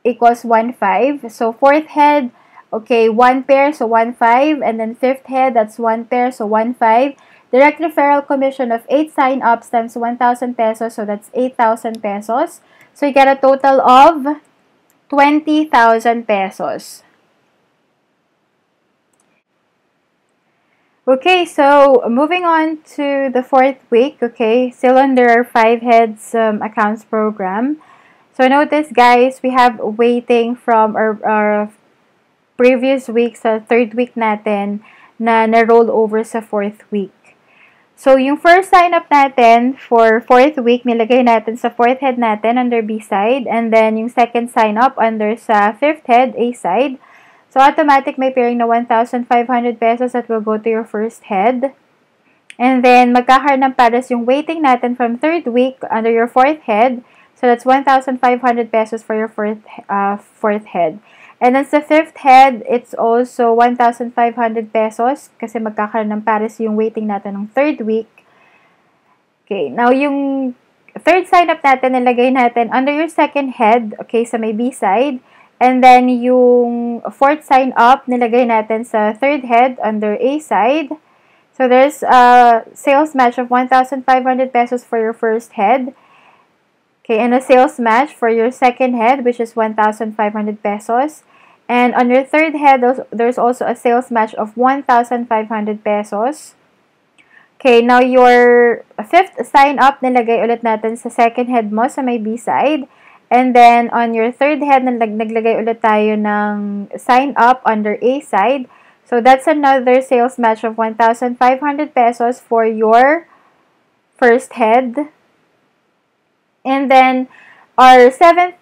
equals 1,500. So fourth head, okay, 1 pair, so 1,500. And then fifth head, that's 1 pair, so 1,500. Direct referral commission of 8 sign-ups times 1,000 pesos, so that's 8,000 pesos. So you get a total of 20,000 pesos. Okay, so moving on to the fourth week, okay, still under our 5 heads accounts program. So notice guys, we have waiting from our previous week sa third week natin na na-roll over sa fourth week. So, yung first sign-up natin for fourth week, nilagay natin sa fourth head natin under B side. And then, yung second sign-up under sa fifth head, A side. So, automatic may pairing na 1,500 pesos that will go to your first head. And then, magkakaroon ng pares yung waiting natin from third week under your fourth head. So, that's 1,500 pesos for your fourth head. And then sa fifth head, it's also 1,500 pesos kasi magkakaroon ng pares yung waiting natin ng third week. Okay, now yung third sign-up natin, nilagay natin under your second head, okay, sa may B side. And then yung fourth sign-up, nilagay natin sa third head under A side. So there's a sales match of 1,500 pesos for your first head. Okay, and a sales match for your second head, which is 1,500 pesos. And on your third head, there's also a sales match of 1,500 pesos. Okay, now your fifth sign-up, nilagay ulit natin sa second head mo sa may B side. And then, on your third head, naglagay ulit tayo ng sign-up under A side. So, that's another sales match of 1,500 pesos for your first head. And then, our seventh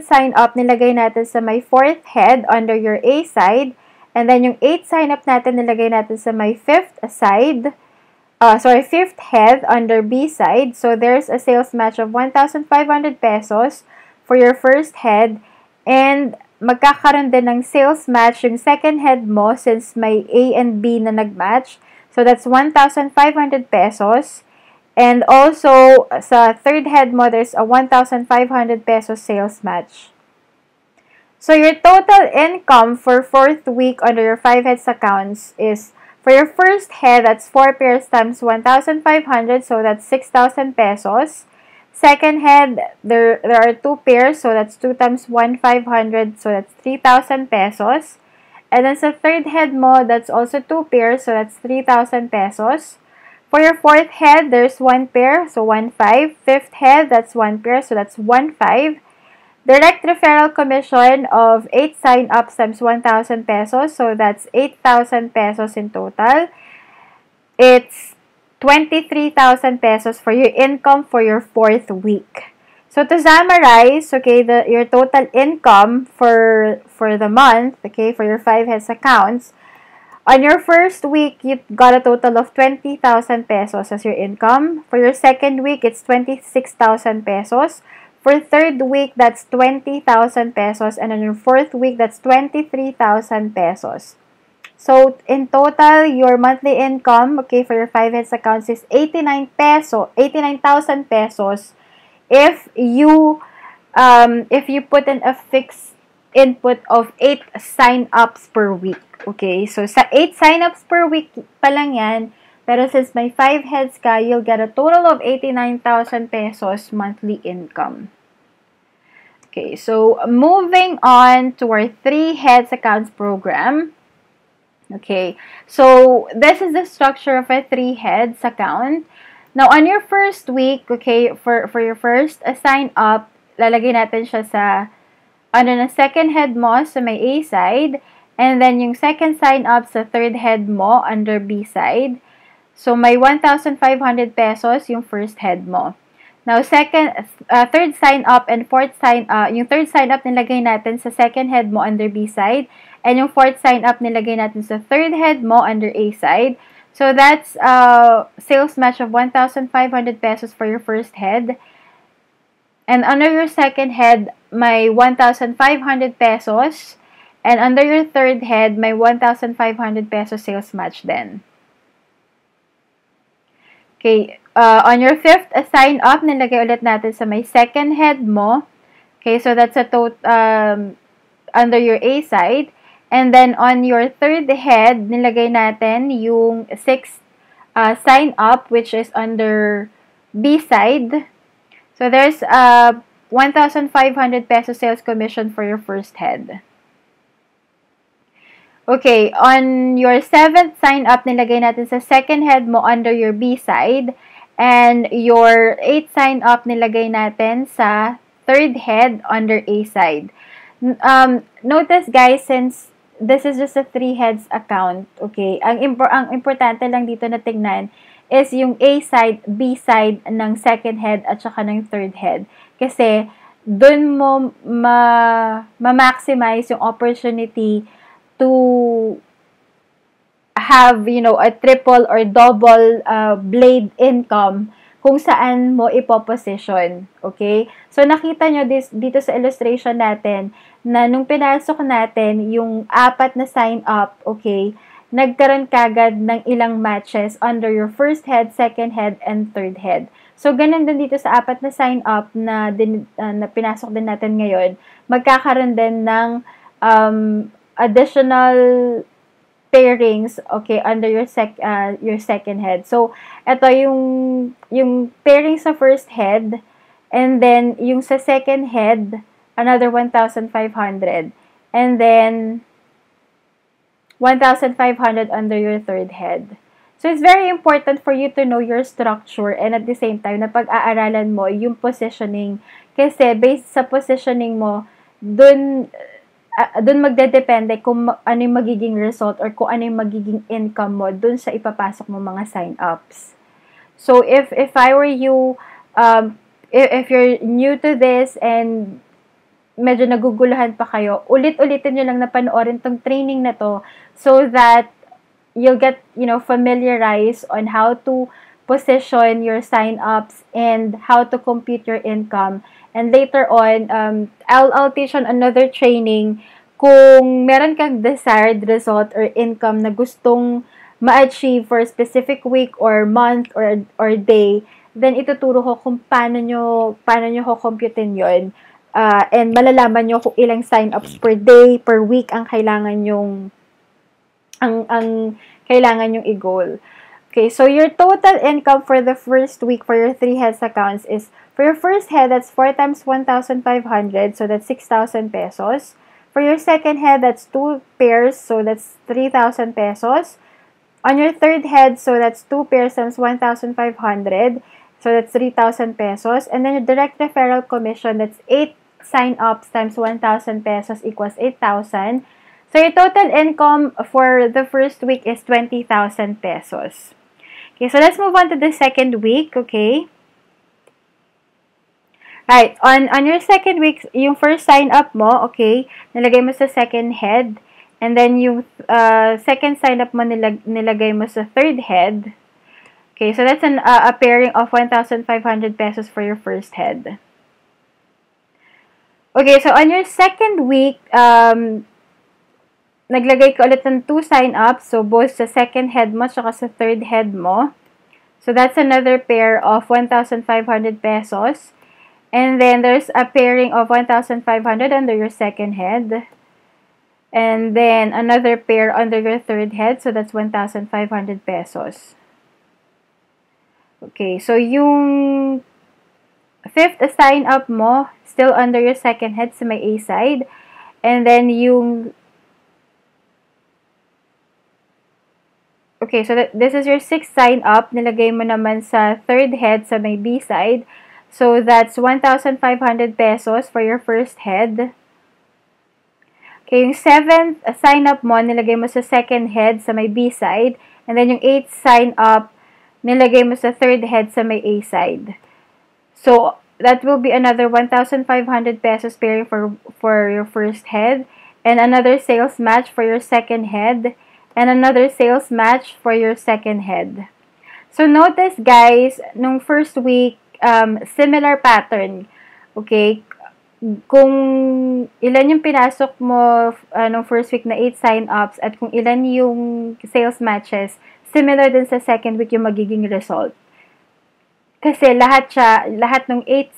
sign-up, nilagay natin sa may fourth head under your A side. And then, yung eighth sign-up natin, nilagay natin sa may fifth side. fifth head under B side. So there's a sales match of 1,500 pesos for your first head, and magkakaroon din ng sales match yung second head mo since may A and B na nagmatch. So that's 1,500 pesos. And also, sa third head mo, there's a 1,500 pesos sales match. So your total income for fourth week under your 5 heads accounts is, for your first head, that's 4 pairs times 1,500, so that's 6,000 pesos. Second head, there are 2 pairs, so that's 2 times 1,500, so that's 3,000 pesos. And then sa third head mo, that's also 2 pairs, so that's 3,000 pesos. For your fourth head, there's 1 pair, so 1,500. Fifth head, that's 1 pair, so that's 1,500. Direct referral commission of 8 sign-ups times 1,000 pesos, so that's 8,000 pesos in total. It's 23,000 pesos for your income for your fourth week. So to summarize, okay, your total income for the month, okay, for your 5 heads accounts, on your first week, you got a total of 20,000 pesos as your income. For your second week, it's 26,000 pesos. For third week, that's 20,000 pesos. And on your fourth week, that's 23,000 pesos. So, in total, your monthly income, okay, for your 5 heads accounts is 89,000 pesos if you put in a fixed input of 8 sign-ups per week. Okay, so sa 8 sign-ups per week pa lang yan, pero since may 5 heads ka, you'll get a total of 89,000 pesos monthly income. Okay, so moving on to our 3 heads accounts program. Okay, so this is the structure of a 3 heads account. Now, on your first week, okay, for your first sign up, lalagay natin siya sa ano na second head mo sa may A side, and then yung second sign up sa third head mo under B side. So may 1,500 pesos yung first head mo. Now, third sign up and fourth sign yung third sign up nilagay natin sa second head mo under B side, and yung fourth sign up nilagay natin sa third head mo under A side. So that's sales match of 1,500 pesos for your first head. And under your second head, may 1,500 pesos. And under your third head, may 1,500 pesos sales match then. Okay, on your fifth sign up, nilagay ulit natin sa may second head mo. Okay, so that's a under your A side. And then on your third head, nilagay natin yung sixth sign up, which is under B side. So there's 1,500 pesos sales commission for your first head. Okay, on your seventh sign up, nilagay natin sa second head mo under your B side. And your eighth sign up, nilagay natin sa third head under A side. Notice guys, since this is just a 3 heads account, okay, ang importante lang dito na tignan is yung A side, B side ng second head at saka ng third head. Kasi dun mo ma-maximize yung opportunity to have, you know, a triple or double blade income kung saan mo ipoposition. Okay? So, nakita nyo dito sa illustration natin na nung pinasok natin yung 4 na sign up, okay, nagkaroon kagad ng ilang matches under your first head, second head, and third head. So, ganun din dito sa 4 na sign up na pinasok din natin ngayon, magkakaroon din ng additional pairings, okay, under your second head. So, ito yung pairing sa first head, and then yung sa second head, another 1,500, and then 1,500 under your third head. So, it's very important for you to know your structure, and at the same time, na pag-aaralan mo yung positioning. Kasi, based sa positioning mo, dun magdedepende kung ano yung magiging result or kung ano yung magiging income mo dun sa ipapasok mo mga sign-ups. So, if I were you, if you're new to this and medyo naguguluhan pa kayo, ulit-ulitin nyo lang na panoorin tong training na to so that you'll get, familiarized on how to position your sign-ups and how to compute your income. And later on, I'll teach on another training kung meron kang desired result or income na gustong ma-achieve for a specific week or month or day, then ituturo ko kung paano nyo ko computein yun. And malalaman nyo kung ilang sign-ups per day, per week ang kailangan yung i-goal. Okay, so your total income for the first week for your 3 heads accounts is, for your first head, that's 4 times 1,500, so that's 6,000 pesos. For your second head, that's 2 pairs, so that's 3,000 pesos. On your third head, so that's 2 pairs times 1,500, so that's 3,000 pesos. And then your direct referral commission, that's 8 sign-ups times 1,000 pesos equals 8,000. So your total income for the first week is 20,000 pesos. Okay, so let's move on to the second week, okay? Right, on your second week, yung first sign-up mo, okay, nilagay mo sa second head. And then yung second sign-up mo nilagay mo sa third head. Okay, so that's a pairing of 1,500 pesos for your first head. Okay, so on your second week, naglagay ka ulit ng 2 sign-ups. So both sa second head mo at sa third head mo. So that's another pair of 1,500 pesos. And then there's a pairing of 1,500 under your second head. And then another pair under your third head, so that's 1,500 pesos. Okay, so yung fifth sign up mo, still under your second head sa may A side. And then yung okay, so this is your sixth sign up, nilagay mo naman sa third head sa may B side. So that's 1,500 pesos for your first head. Okay, yung 7th sign up mo, nilagay mo sa second head sa may B side. And then yung 8th sign up, nilagay mo sa third head sa may A side. So, that will be another 1,500 pesos pairing for your first head. And another sales match for your second head. And another sales match for your second head. So, notice guys, nung first week, similar pattern. Okay, kung ilan yung pinasok mo nung first week na 8 sign-ups at kung ilan yung sales matches, similar din sa second week yung magiging result. Kasi lahat ng 8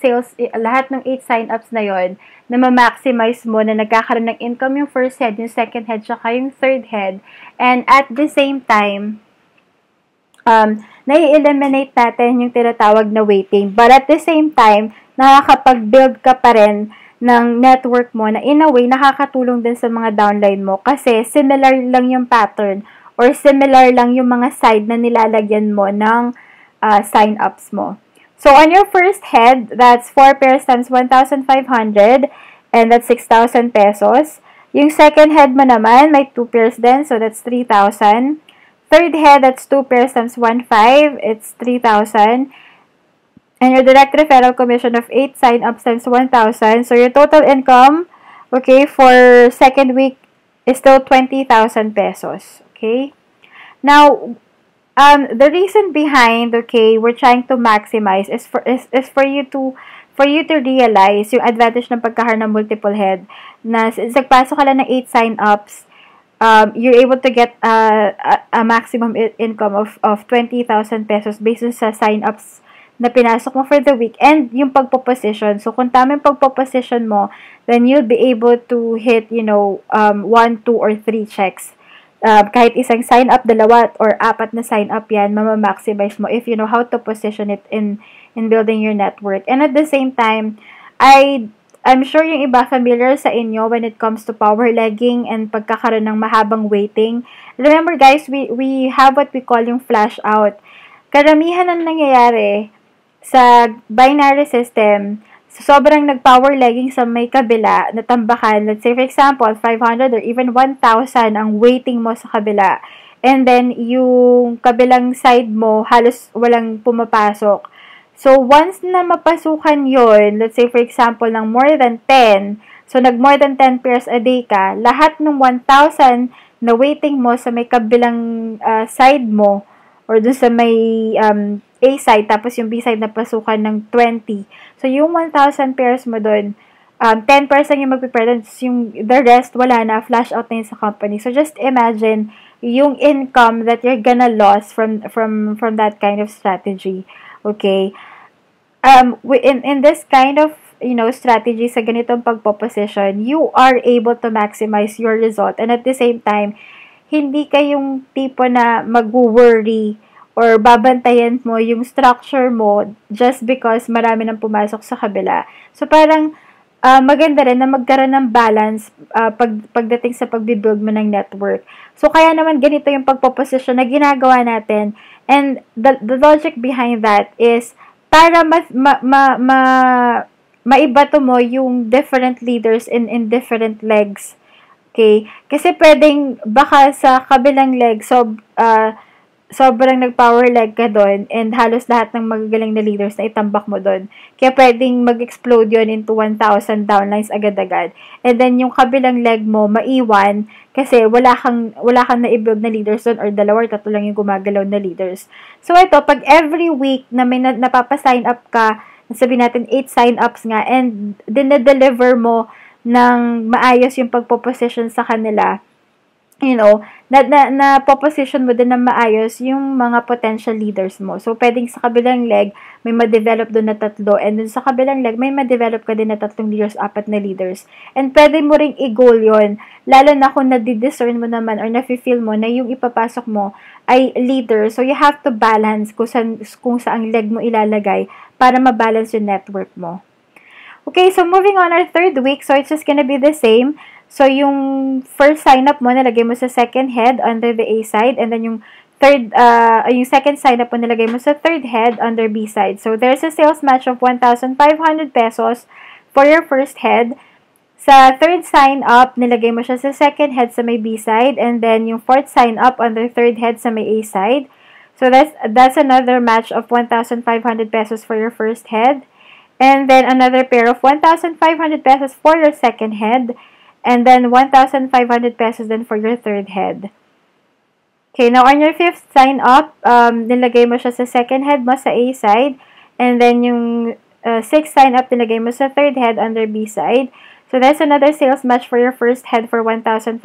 sign-ups na yon na ma-maximize mo na nagkakaroon ng income yung first head, yung second head, tsaka yung third head. And at the same time, nai-eliminate natin yung tinatawag na waiting. But at the same time, nakakapag-build ka pa rin ng network mo na in a way, nakakatulong din sa mga downline mo kasi similar lang yung pattern or similar lang yung mga side na nilalagyan mo ng sign-ups mo. So, on your first head, that's 4 pairs times 1,500 and that's 6,000 pesos. Yung second head mo naman, may 2 pairs din, so that's 3,000. Third head, that's 2 pairs times 1,500, it's 3,000. And your direct referral commission of 8 sign-ups times 1,000. So, your total income, okay, for second week is still 20,000 pesos. Okay? Now, the reason behind, okay, we're trying to maximize is for you to realize yung advantage ng pagkakaroon ng multiple head. Na nagpasok ka lang ng 8 sign-ups, you're able to get a maximum income of 20,000 pesos based sa sign-ups na pinasok mo for the week and yung pagpo-position. So, kung tama yung pagpo-position mo, then you'll be able to hit, 1, 2, or 3 checks. Kahit isang sign-up, 2 or 4 na sign-up yan, mama-maximize mo if you know how to position it in building your network. And at the same time, I'm sure yung iba familiar sa inyo when it comes to power legging and pagkakaroon ng mahabang waiting. Remember guys, we have what we call yung flash out. Karamihan ng nangyayari sa binary system, sobrang nag-power legging sa may kabila na tambakan. Let's say, for example, 500 or even 1,000 ang waiting mo sa kabila. And then, yung kabilang side mo, halos walang pumapasok. So, once na mapasukan yon, let's say, for example, ng more than 10, so nag more than 10 pairs a day ka, lahat ng 1,000 na weighting mo sa may kabilang side mo, or dun sa may A side, tapos yung B side na pasukan ng 20. So, yung 1,000 pairs mo dun, 10% yung mag-prepare, yung the rest, wala na, flash out na yun sa company. So, just imagine yung income that you're gonna lose from that kind of strategy. Okay? In this kind of, strategy sa ganitong pagpo-position, you are able to maximize your result, and at the same time, hindi kayong tipo na mag-worry or babantayan mo yung structure mo just because marami nang pumasok sa kabila. So, parang maganda rin na magkaroon ng balance pagdating sa pagbibuild mo ng network. So, kaya naman ganito yung pagpo-position na ginagawa natin. And the logic behind that is para maibato mo yung different leaders in different legs. Okay? Kasi pwedeng baka sa kabilang leg, sobrang nag-power leg ka doon, and halos lahat ng magagaling na leaders na itambak mo doon. Kaya pwedeng mag-explode yon into 1,000 downlines agad-agad. And then yung kabilang leg mo maiwan kasi wala kang na-build na leaders doon, or 2 or 3 lang yung gumagalaw na leaders. So ito, pag every week na may napapa-sign up ka, sabihin natin 8 sign-ups nga, and dinedeliver mo ng maayos yung pagpo-position sa kanila, na-position mo din na maayos yung mga potential leaders mo. So, pwedeng sa kabilang leg, may ma-develop doon na 3, and dun sa kabilang leg, may ma-develop ka din na 3 leaders, 4 na leaders. And pwede mo ring i-goal yun, lalo na kung na-discern mo naman or na-feel mo na yung ipapasok mo ay leader. So, you have to balance kung saang leg mo ilalagay para ma-balance yung network mo. Okay, so moving on our 3rd week, so it's just gonna be the same. So, yung first sign-up mo, nilagay mo sa second head under the A side, and then yung second sign-up mo, nilagay mo sa third head under B side. So, there's a sales match of 1,500 pesos for your first head. Sa third sign-up, nilagay mo siya sa second head sa may B side, and then yung fourth sign-up under third head sa may A side. So, that's another match of 1,500 pesos for your first head. And then, another pair of 1,500 pesos for your second head. And then, 1,500 pesos then for your third head. Okay, now on your fifth sign-up, nilagay mo siya sa second head mo sa A side. And then, yung sixth sign-up, nilagay mo sa third head under B side. So, that's another sales match for your first head for 1,500.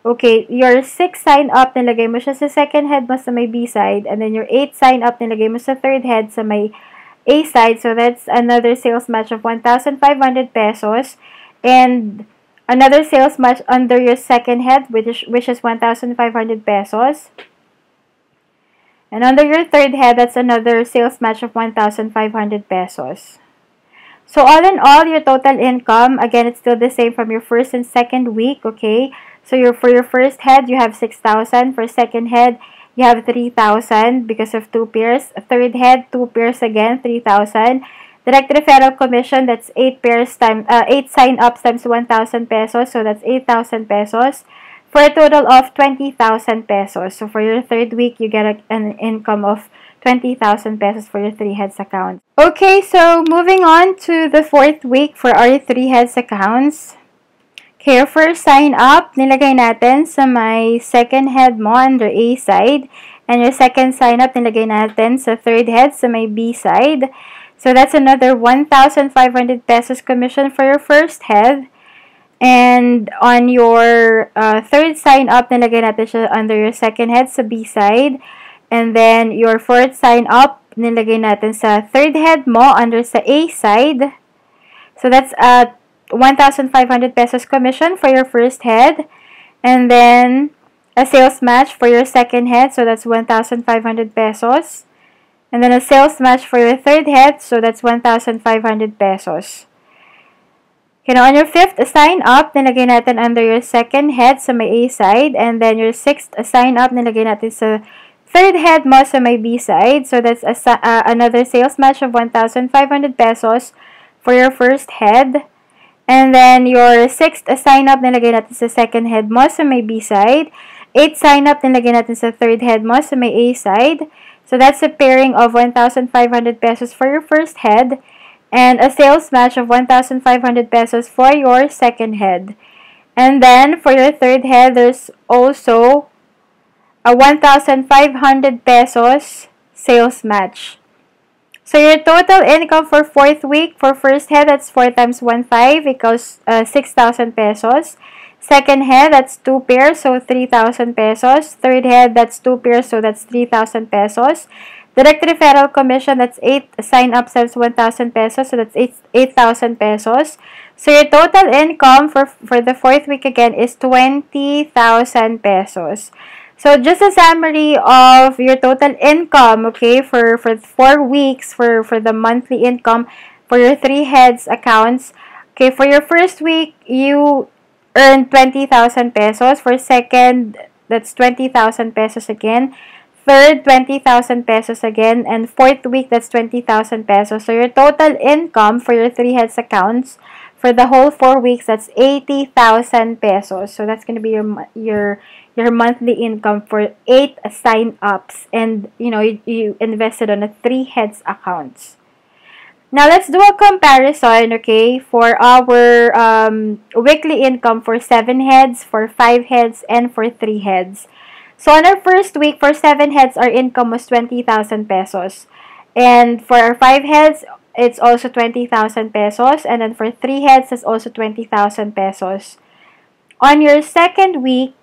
Okay, your sixth sign-up, nilagay mo siya sa second head mo sa may B side. And then, your eighth sign-up, nilagay mo sa third head sa may A side. So, that's another sales match of 1,500 pesos. And another sales match under your second head, which is 1,500 pesos. And under your third head, that's another sales match of 1,500 pesos. So, all in all, your total income, again, it's still the same from your first and second week, okay? So, for your first head, you have 6,000. For second head, you have 3,000 because of 2 pairs. Third head, 2 pairs again, 3,000. Direct referral commission, that's 8 sign-ups times 1,000 pesos. So, that's 8,000 pesos for a total of 20,000 pesos. So, for your third week, you get an income of 20,000 pesos for your 3 heads account. Okay, so moving on to the 4th week for our 3 heads accounts. Okay, your first sign-up, nilagay natin sa my second head mo under A side. And your second sign-up, nilagay natin sa third head sa my B side. So, that's another 1,500 pesos commission for your first head. And on your third sign-up, nilagay natin siya under your second head sa B side. And then, your fourth sign-up, nilagay natin sa third head mo under sa A side. So, that's 1,500 pesos commission for your first head. And then, a sales match for your second head. So, that's 1,500 pesos. And then a sales match for your third head, so that's 1,500 pesos. Okay, now on your fifth sign-up, nilagay natin under your second head sa may A side. And then your sixth sign-up, nilagay natin sa third head mo sa may B side. So that's another sales match of 1,500 pesos for your first head. And then your sixth sign-up, nilagay natin sa second head mo sa may B side. Eighth sign-up, nilagay natin sa third head mo sa may A side. So, that's a pairing of 1,500 pesos for your first head and a sales match of 1,500 pesos for your second head. And then, for your third head, there's also a 1,500 pesos sales match. So, your total income for fourth week, for first head, that's 4 times 1,500, equals 6,000 pesos. Second head, that's 2 pairs, so 3,000 pesos. Third head, that's 2 pairs, so that's 3,000 pesos. Direct referral commission, that's 8 sign-up times 1,000 pesos, so that's 8,000 pesos. So, your total income for the fourth week again is 20,000 pesos. So, just a summary of your total income, okay, for 4 weeks, for the monthly income, for your 3 heads accounts. Okay, for your first week, you earned 20,000 pesos. For second, that's 20,000 pesos again. Third, 20,000 pesos again. And fourth week, that's 20,000 pesos. So, your total income for your 3 heads accounts for the whole 4 weeks, that's 80,000 pesos. So, that's going to be your monthly income for 8 sign-ups, and you invested on a 3 heads accounts. Now, let's do a comparison, okay, for our weekly income for 7 heads, for 5 heads, and for 3 heads. So, on our first week, for 7 heads, our income was 20,000 pesos. And for our 5 heads, it's also 20,000 pesos. And then for 3 heads, it's also 20,000 pesos. On your second week,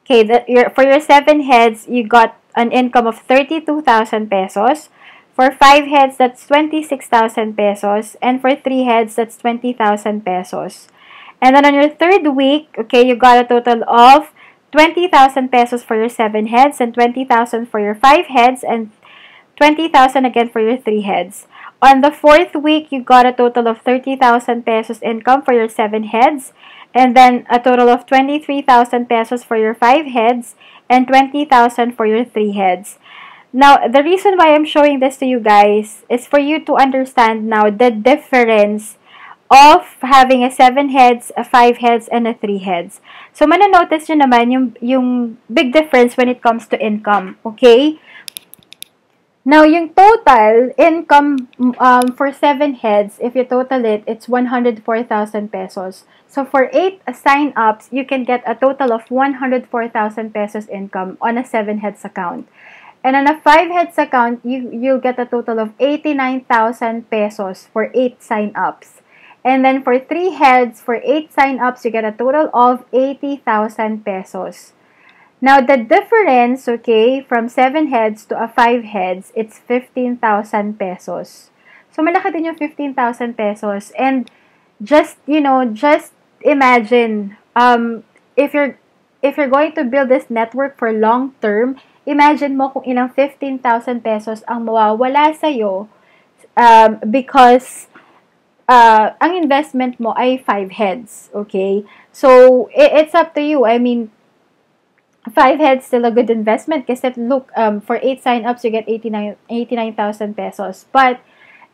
okay, for your 7 heads, you got an income of 32,000 pesos. For 5 heads, that's 26,000 pesos. And for 3 heads, that's 20,000 pesos. And then on your third week, okay, you got a total of 20,000 pesos for your 7 heads, and 20,000 for your 5 heads, and 20,000 again for your 3 heads. On the fourth week, you got a total of 30,000 pesos income for your 7 heads, and then a total of 23,000 pesos for your 5 heads, and 20,000 for your 3 heads. Now, the reason why I'm showing this to you guys is for you to understand now the difference of having a 7 heads, a 5 heads, and a 3 heads. So, mananotice nyo naman yung big difference when it comes to income, okay? Now, yung total income for 7 heads, if you total it, it's 104,000 pesos. So, for 8 sign-ups, you can get a total of 104,000 pesos income on a 7 heads account. And on a 5 heads account, you'll get a total of 89,000 pesos for 8 sign-ups. And then for 3 heads, for 8 sign-ups, you get a total of 80,000 pesos. Now, the difference, okay, from 7 heads to a 5 heads, it's 15,000 pesos. So, malaki din yung 15,000 pesos. And just imagine, if you're going to build this network for long term, imagine mo kung ilang 15,000 pesos ang mawawala sa'yo because ang investment mo ay 5 heads, okay? So, it's up to you. I mean, 5 heads still a good investment kasi look, for 8 sign-ups, you get 89,000 pesos. But,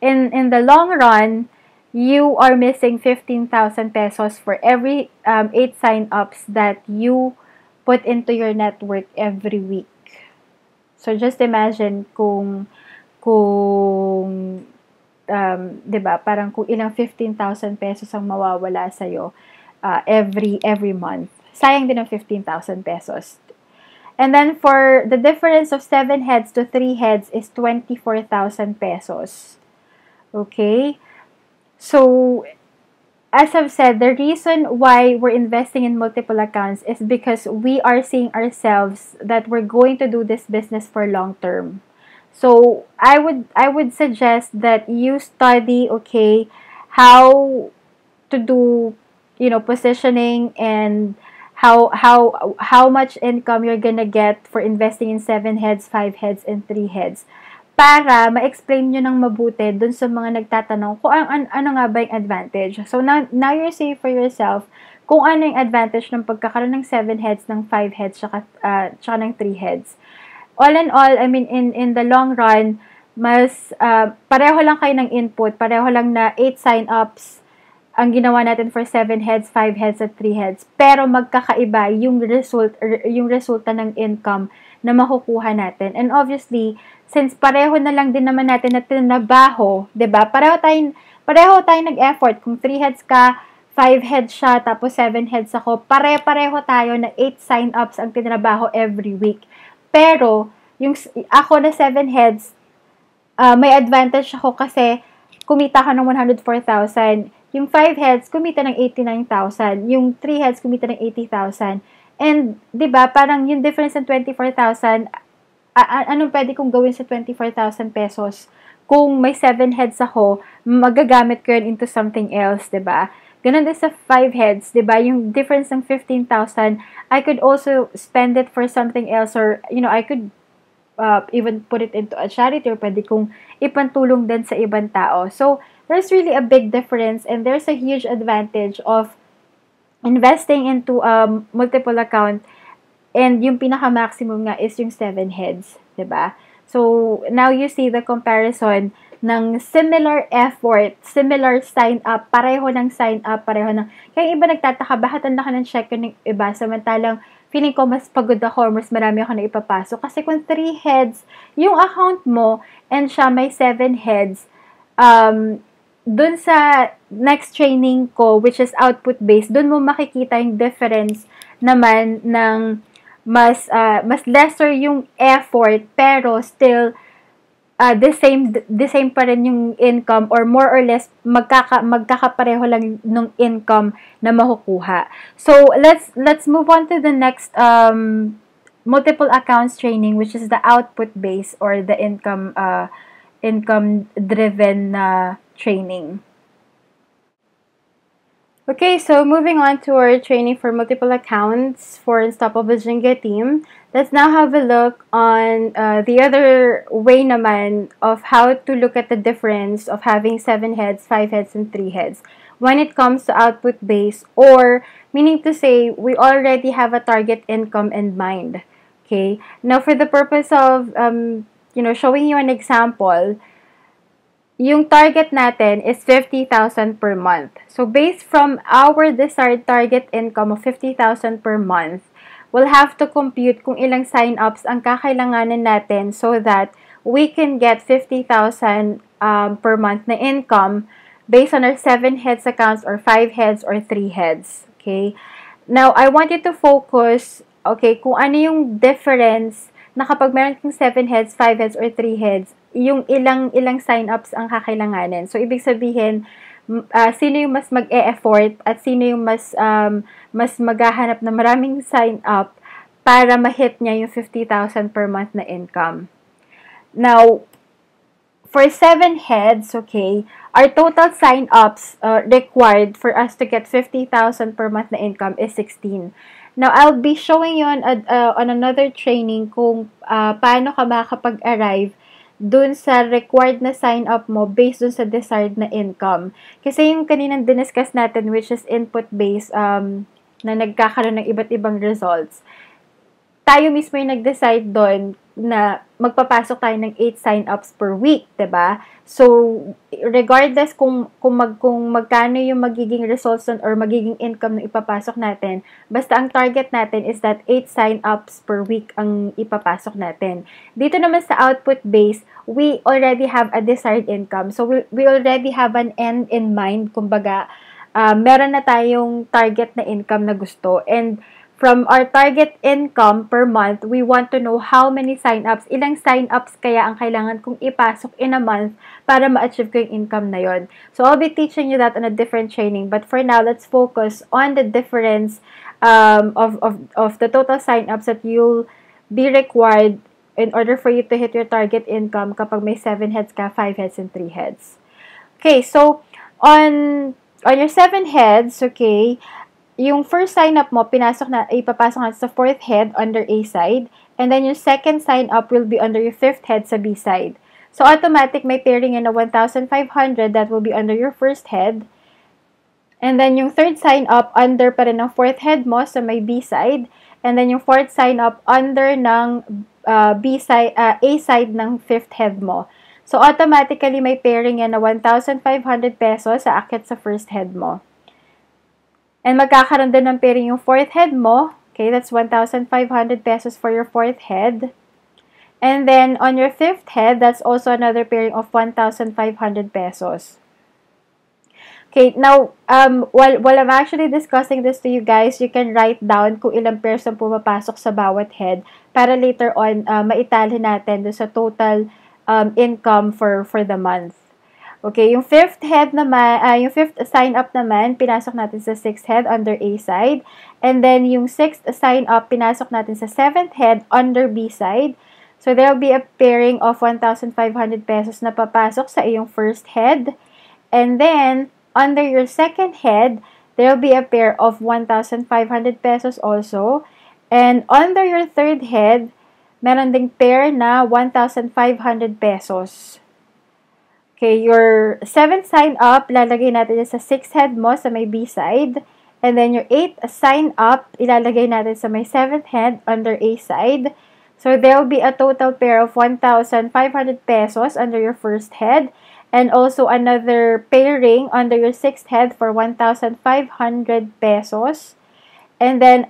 in the long run, you are missing 15,000 pesos for every 8 sign-ups that you put into your network every week. So, just imagine kung 'di ba, parang kung ilang 15,000 pesos ang mawawala sa'yo every month. Sayang din ang 15,000 pesos. And then, for the difference of 7 heads to 3 heads is 24,000 pesos. Okay? So, as I've said, the reason why we're investing in multiple accounts is because we are seeing ourselves that we're going to do this business for long term. So, I would suggest that you study, okay, how to do, positioning, and how much income you're gonna get for investing in 7 heads, 5 heads, and 3 heads. Para ma-explain nyo ng mabuti dun sa mga nagtatanong kung ano nga ba yung advantage. So, now you're saying for yourself kung ano yung advantage ng pagkakaroon ng 7 heads, ng 5 heads, tsaka ng 3 heads. All in all, I mean, in the long run, mas pareho lang kayo ng input, pareho lang na 8 sign-ups ang ginawa natin for 7 heads, 5 heads, at 3 heads. Pero magkakaiba yung resulta ng income na makukuha natin. And obviously, since pareho na lang din naman natin na tinabaho, 'di ba? Pareho tayong nag-effort. Kung 3 heads ka, 5 heads siya, tapos 7 heads ako. Pare-pareho tayo na 8 sign-ups ang tinrabaho every week. Pero, yung ako na 7 heads, may advantage ako kasi kumita ka ng 104,000. Yung 5 heads, kumita ng 89,000. Yung 3 heads, kumita ng 80,000. And, di ba, parang yung difference ng 24,000, anong pwede kong gawin sa 24,000 pesos? Kung may 7 heads ako, magagamit ko yun into something else, di ba? Ganun din sa 5 heads, di ba? Yung difference ng 15,000, I could also spend it for something else, or, I could even put it into a charity, or pwede kong ipantulong din sa ibang tao. So, there's really a big difference, and there's a huge advantage of investing into multiple account, and yung pinaka-maximum nga is yung 7 heads, diba? So, now you see the comparison ng similar effort, similar sign-up, pareho ng sign-up, pareho ng, kaya iba nagtataka, bakit ang laki ng check ng iba, samantalang feeling ko mas pagod ako, mas marami ako na ipapasok. Kasi kung 3 heads yung account mo, and siya may 7 heads, dun sa next training ko, which is output-based, dun mo makikita yung difference naman ng mas lesser yung effort, pero still the same pa rin yung income, or more or less magkakapareho lang ng income na makukuha. So let's move on to the next multiple accounts training, which is the output based, or the income driven training. Okay, so moving on to our training for multiple accounts for Unstoppable Jenga team. Let's now have a look on the other way naman of how to look at the difference of having 7 heads, 5 heads, and 3 heads when it comes to output base, or meaning to say we already have a target income in mind. Okay, now for the purpose of showing you an example, yung target natin is 50,000 per month. So, based from our desired target income of 50,000 per month, we'll have to compute kung ilang sign-ups ang kakailanganin natin so that we can get 50,000 per month na income based on our 7 heads accounts, or 5 heads, or 3 heads. Okay? Now, I want you to focus, kung ano yung difference na kapag meron kang 7 heads, 5 heads, or 3 heads, yung ilang sign-ups ang kakailanganin. So, ibig sabihin, sino yung mas mag-e-effort at sino yung mas maghahanap na maraming sign-up para ma-hit niya yung 50,000 per month na income. Now, for 7 heads, our total sign-ups required for us to get 50,000 per month na income is 16. Now, I'll be showing you on another training kung paano ka makakapag-arrive dun sa required na sign-up mo based dun sa desired na income. Kasi yung kaninang diniscuss natin, which is input-based, na nagkakaroon ng iba't ibang results, tayo mismo yung nag-decide doon na magpapasok tayo ng 8 sign-ups per week, diba? So, regardless kung magkano yung magiging results or magiging income na ipapasok natin, basta ang target natin is that 8 sign-ups per week ang ipapasok natin. Dito naman sa output base, we already have a desired income. So, we already have an end in mind. Kumbaga, meron na tayong target na income na gusto. And from our target income per month, we want to know how many sign-ups, ilang sign-ups kaya ang kailangan kong ipasok in a month para ma-achieve ko yung income na yon. So, I'll be teaching you that on a different training. But for now, let's focus on the difference of the total sign-ups that you'll be required in order for you to hit your target income kapag may 7 heads ka, 5 heads, and 3 heads. Okay, so, on your 7 heads, yung first sign-up mo, ipapasok natin sa 4th head under A side, and then yung second sign-up will be under your 5th head sa B side. So, automatic, may pairing na 1,500, that will be under your first head. And then, yung third sign-up, under pa rin ng 4th head mo sa may B side. And then, yung fourth sign-up, under ng A side ng 5th head mo. So, automatically, may pairing na 1,500 pesos sa akit sa first head mo. And magkakaroon din ng pairing yung 4th head mo. Okay, that's 1,500 pesos for your 4th head. And then, on your 5th head, that's also another pairing of 1,500 pesos. Okay, now, while I'm actually discussing this to you guys, you can write down kung ilang pairs ang pumapasok sa bawat head para later on, maitali natin doon sa total income for the month. Okay, yung fifth head naman, yung fifth sign up naman, pinasok natin sa sixth head under A side. And then, yung sixth sign up, pinasok natin sa seventh head under B side. So, there will be a pairing of 1,500 pesos na papasok sa iyong first head. And then, under your second head, there will be a pair of 1,500 pesos also. And under your third head, meron ding pair na 1,500 pesos. Okay, your seventh sign up, lalagay natin sa sixth head mo sa may B side. And then your eighth sign up, ilalagay natin sa may seventh head under A side. So, there will be a total pair of 1,500 pesos under your first head. And also another pairing under your sixth head for 1,500 pesos. And then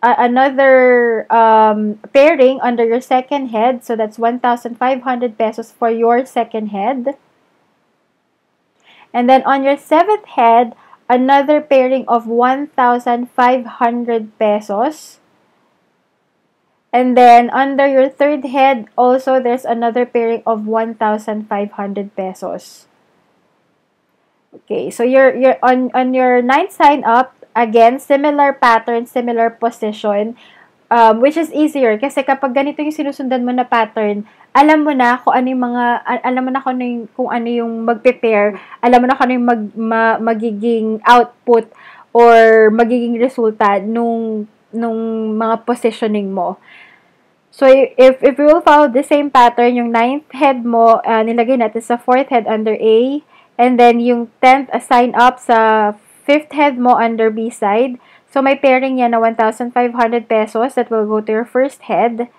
another pairing under your second head. So, that's 1,500 pesos for your second head. And then on your seventh head, another pairing of 1,500 pesos. And then under your third head, also there's another pairing of 1,500 pesos. Okay, so you're on your ninth sign up, again, similar pattern, similar position, which is easier kasi kapag ganito yung sinusundan mo na pattern, alam mo na kung ano yung alam mo na kung ano yung magpe-pair, alam mo na kung ano yung magiging output or magiging resulta nung mga positioning mo. So, if we will follow the same pattern, yung ninth head mo, nilagay natin sa fourth head under A, and then yung 10th sign up sa fifth head mo under B side. So, may pairing yan na 1,500 pesos that will go to your first head.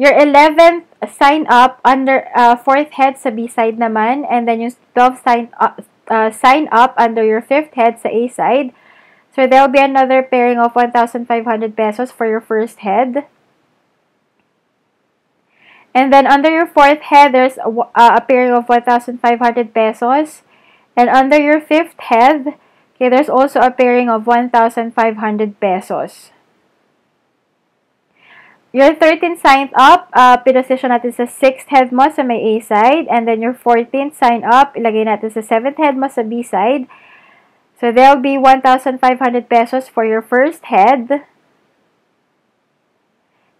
Your 11th sign up under fourth head sa B side naman, and then yung 12th sign up under your fifth head sa A side. So, there will be another pairing of 1,500 pesos for your first head. And then, under your fourth head, there's a pairing of 1,500 pesos. And under your fifth head, okay, there's also a pairing of 1,500 pesos. Your 13th sign up, pinasesyon natin sa 6th head mo sa may A side. And then your 14th sign up, ilagay natin sa 7th head mo sa B side. So, there'll be 1,500 pesos for your first head.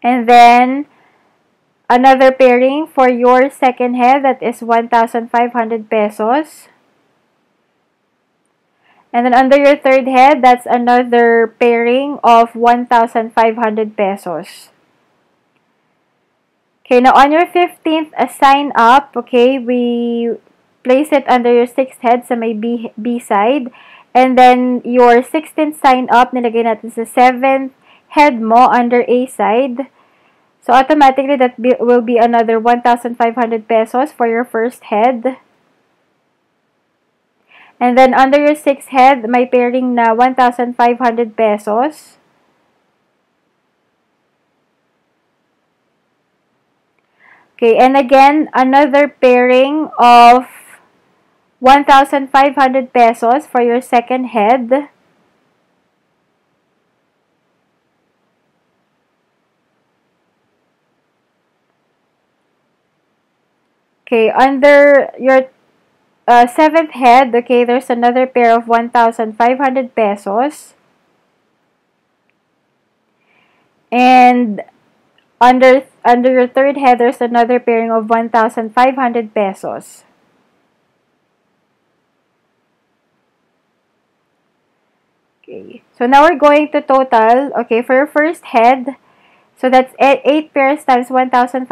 And then, another pairing for your second head, that is 1,500 pesos. And then, under your third head, that's another pairing of 1,500 pesos. Okay, now on your 15th sign up, okay, we place it under your 6th head sa may B side. And then, your 16th sign up, nilagay natin sa 7th head mo under A side. So, automatically, that will be another 1,500 pesos for your first head. And then, under your 6th head, may pairing na 1,500 pesos. Okay, and again, another pairing of 1,500 pesos for your second head. Okay, under your 7th head, okay, there's another pair of 1,500 pesos. And under your third head, there's another pairing of 1,500 pesos. Okay, so now we're going to total, okay, for your first head, so that's 8 pairs times 1,500,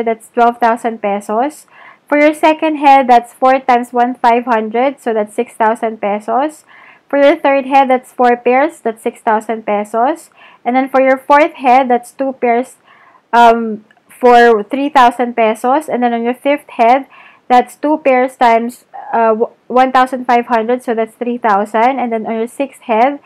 that's 12,000 pesos. For your second head, that's 4 times 1,500, so that's 6,000 pesos. For your third head, that's 4 pairs, that's 6,000 pesos. And then for your fourth head, that's 2 pairs for 3,000 pesos. And then on your fifth head, that's 2 pairs times 1,500, so that's 3,000. And then on your sixth head,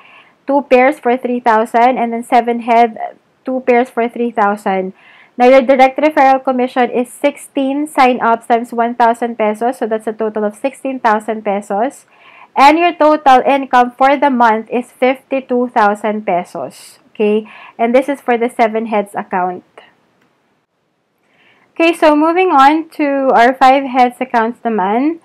2 pairs for 3,000. And then seventh head, 2 pairs for 3,000. Now, your direct referral commission is 16 sign-ups times 1,000 pesos. So, that's a total of 16,000 pesos. And your total income for the month is 52,000 pesos. Okay? And this is for the 7 heads account. Okay, so moving on to our 5 heads accounts naman.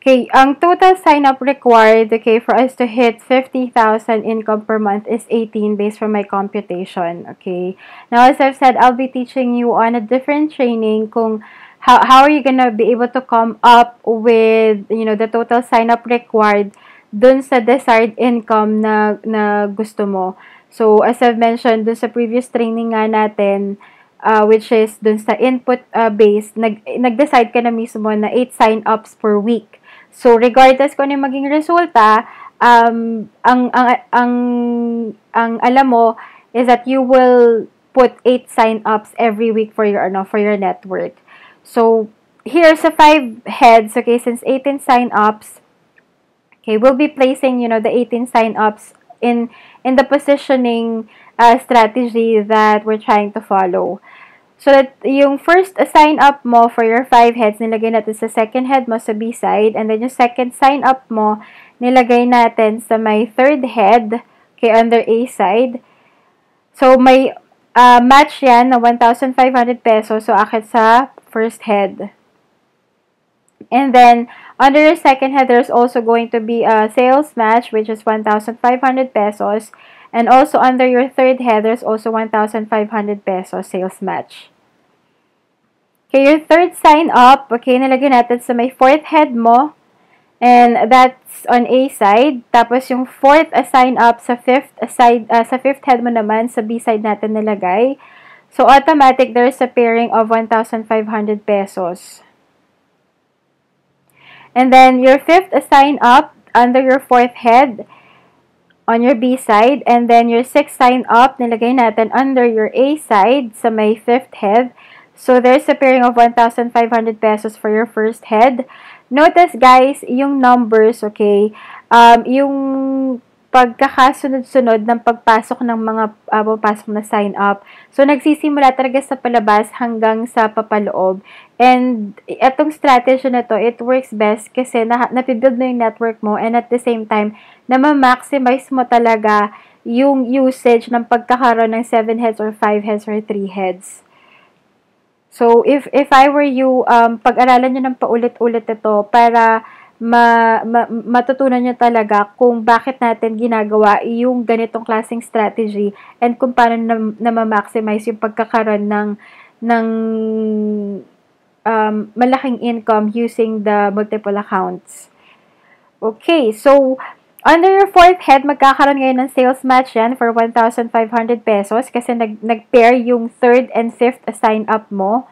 Okay, ang total sign-up required, okay, for us to hit 50,000 income per month is 18 based from my computation, okay? Now, as I've said, I'll be teaching you on a different training kung how are you gonna be able to come up with, you know, the total sign-up required dun sa desired income na gusto mo. So, as I've mentioned, dun sa previous training nga natin, which is dun sa input base, nag-decide ka na mismo na 8 sign-ups per week. So, regardless kung ano yung maging resulta, ang alam mo is that you will put 8 sign-ups every week for your network. So, here sa 5 heads, okay, since 18 sign-ups, okay, we'll be placing, you know, the 18 sign-ups in the positioning strategy that we're trying to follow. So that yung first sign up mo for your 5 heads, nilagay natin sa second head mo sa B side. And then yung second sign up mo, nilagay natin sa may third head, okay, under A side. So may match yan na 1,500 pesos. So akit sa first head. And then under your second head, there's also going to be a sales match, which is 1,500 pesos. And also under your third head, there's also 1,500 pesos sales match. Okay, your third sign up, okay, nilagay natin sa may fourth head mo. And that's on A side. Tapos yung fourth sign up sa fifth head mo naman, sa B side natin nilagay. So automatic, there's a pairing of 1,500 pesos. And then your fifth sign up under your fourth head, on your B side, and then your sixth sign up, nilagay natin under your A side sa may fifth head. So, there's a pairing of 1,500 pesos for your first head. Notice, guys, yung numbers, okay, yung pagkakasunod-sunod ng pagpasok ng mga papasok na sign up. So, nagsisimula talaga sa palabas hanggang sa papaloob. And, itong strategy na to, it works best kasi napibuild mo yung network mo, and at the same time, na ma-maximize mo talaga yung usage ng pagkakaroon ng 7 heads or 5 heads or 3 heads. So, if I were you, pag-aralan nyo ng paulit-ulit ito para matutunan nyo talaga kung bakit natin ginagawa yung ganitong klaseng strategy and kung paano na ma-maximize yung pagkakaroon ng malaking income using the multiple accounts. Okay, so under your fourth head, magkakaroon ngayon ng sales match yan for 1,500 pesos kasi nag-pair yung third and fifth sign up mo.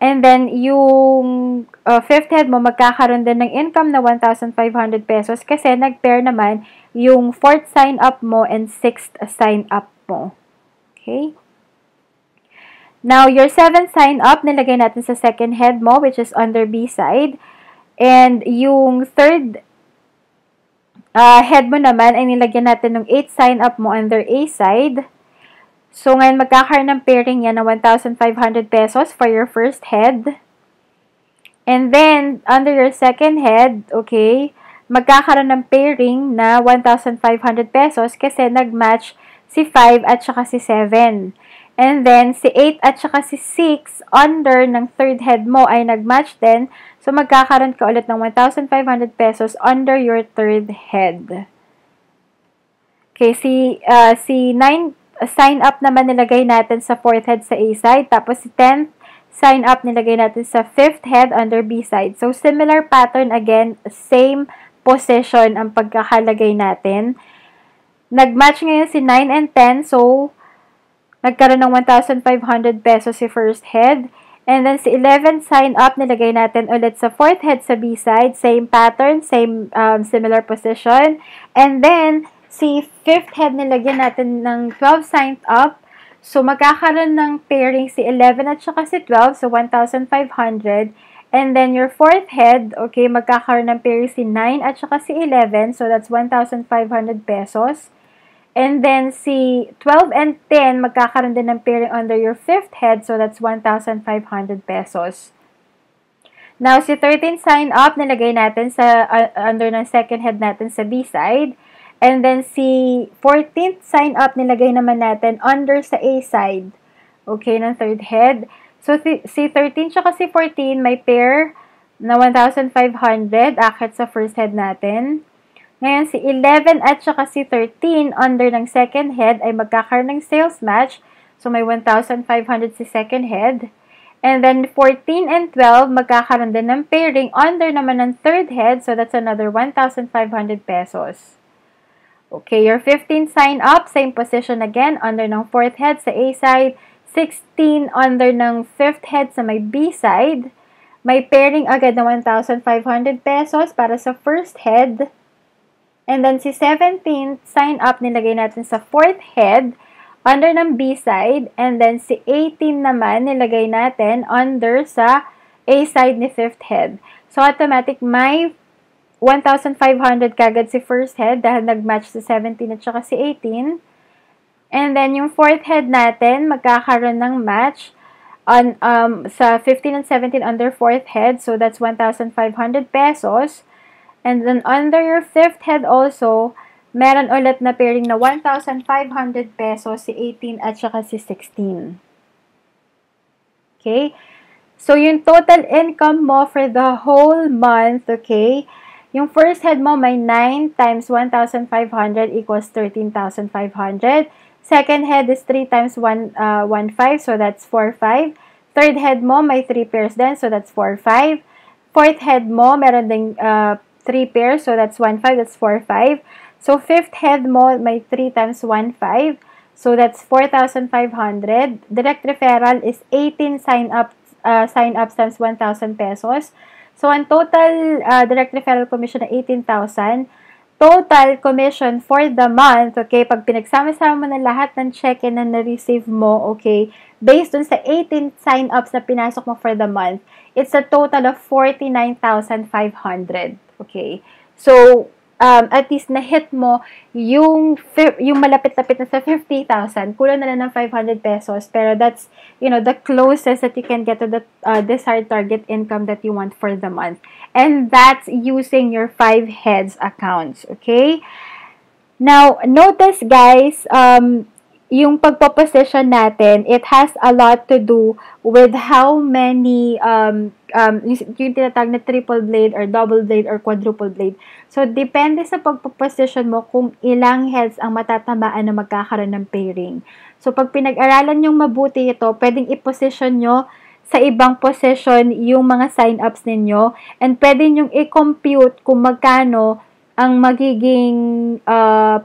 And then, yung fifth head mo, magkakaroon din ng income na 1,500 pesos kasi nag-pair naman yung fourth sign up mo and sixth sign up mo. Okay? Now, your seventh sign up, nilagay natin sa second head mo, which is under B side. And yung third head mo naman, ay nilagyan natin ng 8 sign up mo under A side. So, ngayon, magkakaroon ng pairing yan na 1,500 pesos for your first head. And then, under your second head, okay, magkakaroon ng pairing na 1,500 pesos kasi nag-match si 5 at saka si 7. And then, si 8 at saka si 6 under ng third head mo ay nag-match din. So, magkakaroon ka ulit ng 1,500 pesos under your third head. Okay, si 9 sign up naman nilagay natin sa fourth head sa A side. Tapos si 10th sign up nilagay natin sa fifth head under B side. So, similar pattern again, same position ang pagkakalagay natin. Nag-match ngayon si 9 and 10. So, nagkaroon ng 1,500 pesos si first head. And then, si 11 sign up, nilagay natin ulit sa fourth head sa B side. Same pattern, same similar position. And then, si fifth head, nilagyan natin ng 12 sign up. So, magkakaroon ng pairing si 11 at saka si 12. So, 1,500. And then, your fourth head, okay, magkakaroon ng pairing si 9 at saka si 11. So, that's 1,500 pesos. And then, si 12 and 10, magkakaroon din ng pairing under your fifth head. So, that's 1,500 pesos. Now, si 13 sign up, nilagay natin sa under ng second head natin sa B-side. And then, si 14th sign up, nilagay naman natin under sa A-side. Okay, ng third head. So, si 13 tsaka si 14, may pair na 1,500 akit sa first head natin. Ngayon, si 11 at saka si 13 under ng second head ay magkakaroon ng sales match. So, may 1,500 si second head. And then, 14 and 12, magkakaroon din ng pairing under naman ng third head. So, that's another 1,500 pesos. Okay, your 15 sign up, same position again, under ng fourth head sa A side. 16 under ng fifth head sa may B side. May pairing agad na 1,500 pesos para sa first head. And then, si 17, sign up, nilagay natin sa fourth head, under ng B side. And then, si 18 naman, nilagay natin under sa A side ni fifth head. So, automatic, may 1,500 kagad si first head dahil nag-match si 17 at saka si 18. And then, yung fourth head natin, magkakaroon ng match on, sa 15 and 17 under fourth head. So, that's 1,500 pesos. And then, under your fifth head also, meron ulit na pairing na 1,500 pesos si 18 at saka si 16. Okay? So, yung total income mo for the whole month, okay? Yung first head mo may 9 times 1,500 equals 13,500. Second head is 3 times 1, 1,500, so that's 4,500. Third head mo may 3 pairs din, so that's 4,500. Fourth head mo, meron ding 3 pairs, so that's 1,500, that's 4,500. So, fifth head mo, may 3 times 1,500, so that's 4,500. Direct referral is 18 sign-ups times 1,000 pesos. So, ang total direct referral commission na 18,000. Total commission for the month, okay, pag pinagsama-sama mo na lahat ng check-in na na-receive mo, okay, based on sa 18 sign-ups na pinasok mo for the month, it's a total of 49,500. Okay. So, at least na-hit mo yung malapit-lapit na sa 50,000. Kulang na lang ng 500 pesos. Pero that's, the closest that you can get to the desired target income that you want for the month. And that's using your 5 heads accounts. Okay? Now, notice guys, yung pagpo-position natin, it has a lot to do with how many, yung tinatawag na triple blade or double blade or quadruple blade. So, depende sa pagpo-position mo kung ilang heads ang matatamaan na magkakaroon ng pairing. So, pag pinag-aralan yung mabuti ito, pwedeng i-position nyo sa ibang position yung mga sign-ups ninyo and pwede nyong i-compute kung magkano ang magiging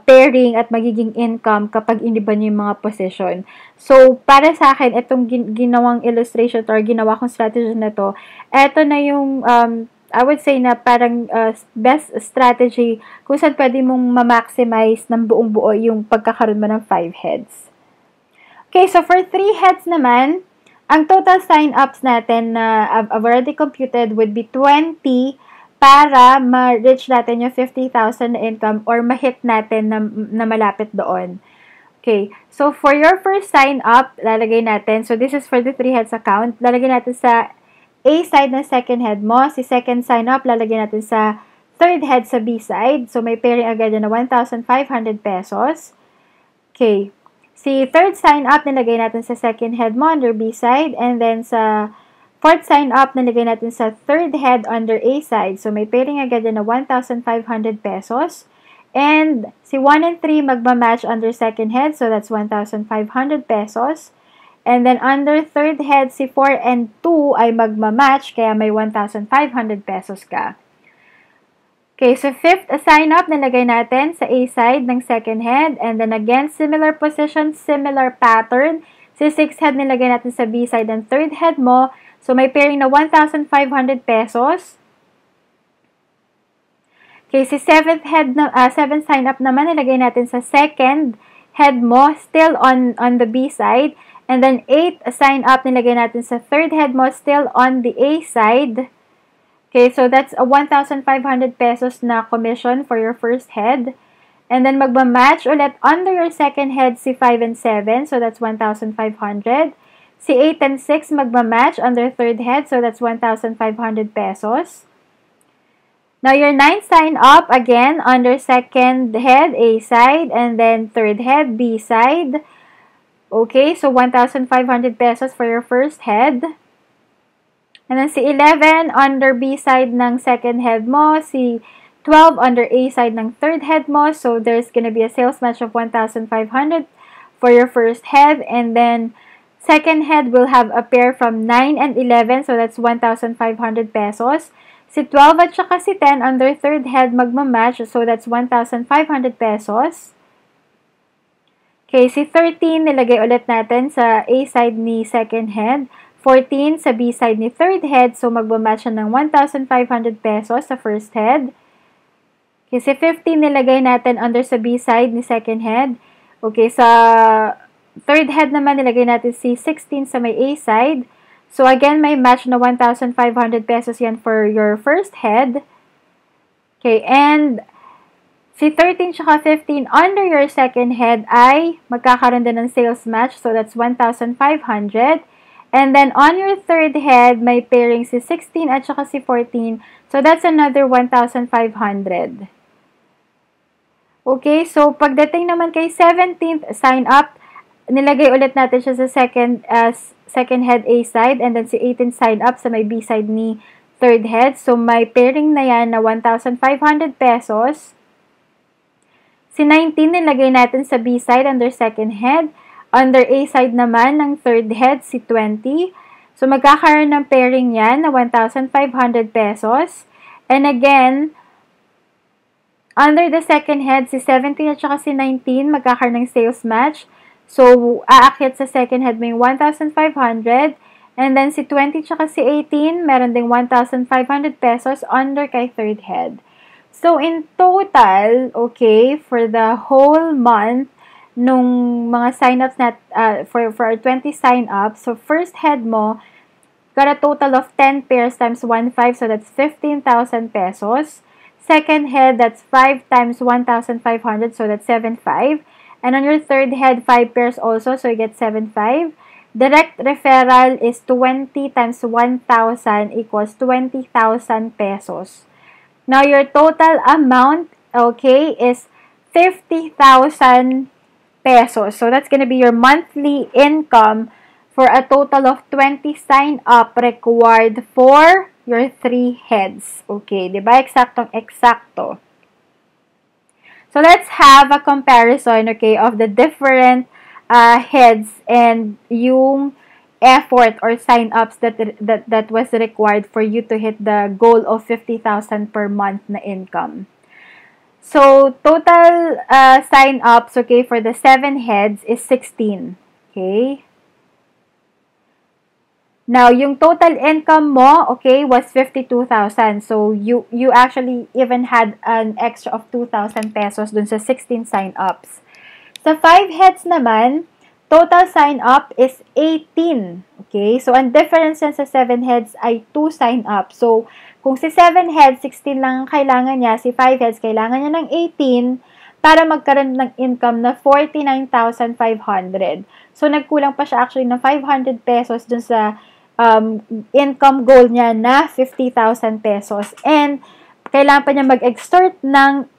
pairing at magiging income kapag iniba niyo yung mga position. So, para sa akin, itong ginawang illustration or ginawa kong strategy na to, eto na yung, I would say na parang best strategy kung saan pwede mong ma-maximize ng buong buo yung pagkakaroon mo ng 5 heads. Okay, so for 3 heads naman, ang total sign-ups natin na I've already computed would be 20 para ma-reach natin yung 50,000 na income or ma-hit natin na malapit doon. Okay, so for your first sign-up, lalagay natin, so this is for the 3 heads account, lalagay natin sa A side ng second head mo. Si second sign-up, lalagay natin sa third head sa B side. So may pairing agad na 1,500 pesos. Okay, si third sign-up, nilagay natin sa second head mo under B side, and then sa fourth sign-up, nilagay natin sa third head under A side. So, may pairing agad na 1,500 pesos. And si 1 and 3 magmamatch under second head. So, that's 1,500 pesos. And then, under third head, si 4 and 2 ay magmamatch. Kaya may 1,500 pesos ka. Okay, so fifth sign-up, nilagay natin sa A side ng second head. And then again, similar position, similar pattern. Si sixth head, nilagay natin sa B side ng third head mo. So, may pairing na 1,500 pesos. Okay, si seventh sign-up naman, nilagay natin sa second head mo, still on the B side. And then, eighth sign-up, nilagay natin sa third head mo, still on the A side. Okay, so that's a 1,500 pesos na commission for your first head. And then, magmamatch ulit under your second head si 5 and 7. So, that's 1,500. Si 8 and 6 magmamatch under third head, so that's 1,500 pesos. Now, your 9 sign up again under second head, A side, and then third head, B side. Okay, so 1,500 pesos for your first head. And then si 11 under B side ng second head mo, si 12 under A side ng third head mo. So, there's gonna be a sales match of 1,500 for your first head. And then, second head will have a pair from 9 and 11. So, that's 1,500 pesos. Si 12 at saka si 10 under third head magmamatch. So, that's 1,500 pesos. Okay, si 13 nilagay ulit natin sa A side ni second head. 14 sa B side ni third head. So, magmamatch siya ng 1,500 pesos sa first head. Okay, si 15 nilagay natin under sa B side ni second head. Okay, sa third head naman nilagay natin si 16 sa may A side. So, again, may match na 1,500 pesos yan for your first head. Okay, and si 13 tsaka 15 under your second head ay magkakaroon din ng sales match. So, that's 1,500. And then, on your third head, may pairing si 16 at saka si 14. So, that's another 1,500. Okay, so pagdating naman kay 17th sign up, nilagay ulit natin siya sa second head A side, and then si 18 sign up sa may B side ni third head. So, may pairing na yan na 1,500 pesos. Si 19 nilagay natin sa B side under second head. Under A side naman ng third head, si 20. So, magkakaroon ng pairing yan na 1,500 pesos. And again, under the second head, si 17 at saka si 19, magkakaroon ng sales match. So, aakyat sa second head may 1,500. And then, si 20 at saka si 18, meron ding 1,500 pesos under kay third head. So, in total, okay, for the whole month, nung mga sign-ups for our 20 sign-ups, so first head mo, got a total of 10 pairs times 1,500, so that's 15,000 pesos. Second head, that's 5 times 1,500, so that's 7,500. And on your third head, 5 pairs also, so you get 7,500. Direct referral is 20 times 1,000 equals 20,000 pesos. Now, your total amount, okay, is 50,000 pesos. So, that's gonna be your monthly income for a total of 20 sign-up required for your 3 heads. Okay, diba? Eksaktong-eksakto. So, let's have a comparison, okay, of the different heads and yung effort or sign-ups that was required for you to hit the goal of 50,000 per month na income. So, total sign-ups, okay, for the 7 heads is 16. Okay? Now, yung total income mo, okay, was 52,000. So, you actually even had an extra of 2,000 pesos dun sa 16 sign-ups. Sa 5 heads naman, total sign-up is 18. Okay? So, ang difference yan sa 7 heads ay 2 sign-up. So, kung si 7 heads, 16 lang kailangan niya, si 5 heads, kailangan niya ng 18 para magkaroon ng income na 49,500. So, nagkulang pa siya actually ng 500 pesos dun sa income goal niya na 50,000 pesos. And, kailangan pa niya mag-exert ng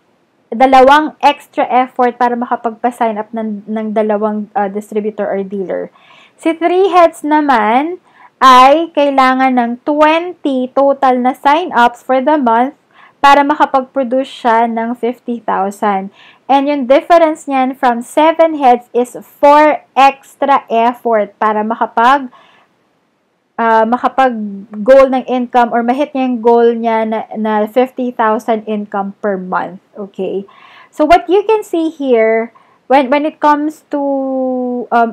2 extra effort para makapagpa-sign up ng 2 distributor or dealer. Si 3 heads naman ay kailangan ng 20 total na sign-ups for the month para makapag-produce siya ng 50,000. And yung difference niyan from 7 heads is 4 extra effort para makapag-goal ng income or mahit niya yung goal niya na 50,000 income per month. Okay? So, what you can see here, when it comes to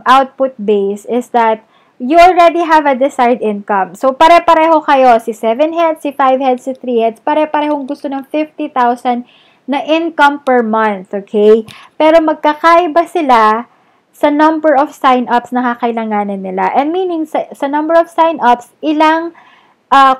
output base, is that you already have a desired income. So, pare-pareho kayo. Si 7 heads, si 5 heads, si 3 heads, pare-parehong gusto ng 50,000 na income per month. Okay? Pero magkakaiba sila sa number of sign-ups na kakailanganin nila. And meaning, sa number of sign-ups,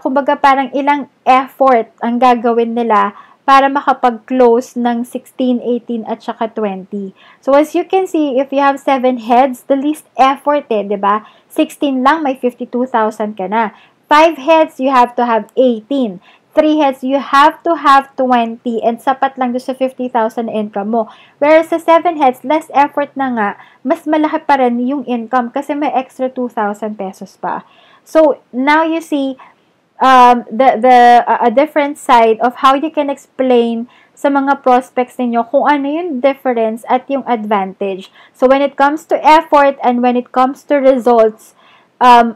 kumbaga parang ilang effort ang gagawin nila para makapag-close ng 16, 18, at saka 20. So, as you can see, if you have 7 heads, the least effort diba? 16 lang, may 52,000 ka na. 5 heads, you have to have 18. 3 heads, you have to have 20 and sapat lang doon sa 50,000 income mo. Whereas sa 7 heads, less effort na nga, mas malaki pa rin yung income kasi may extra 2,000 pesos pa. So, now you see a different side of how you can explain sa mga prospects ninyo kung ano yung difference at yung advantage. So, when it comes to effort and when it comes to results,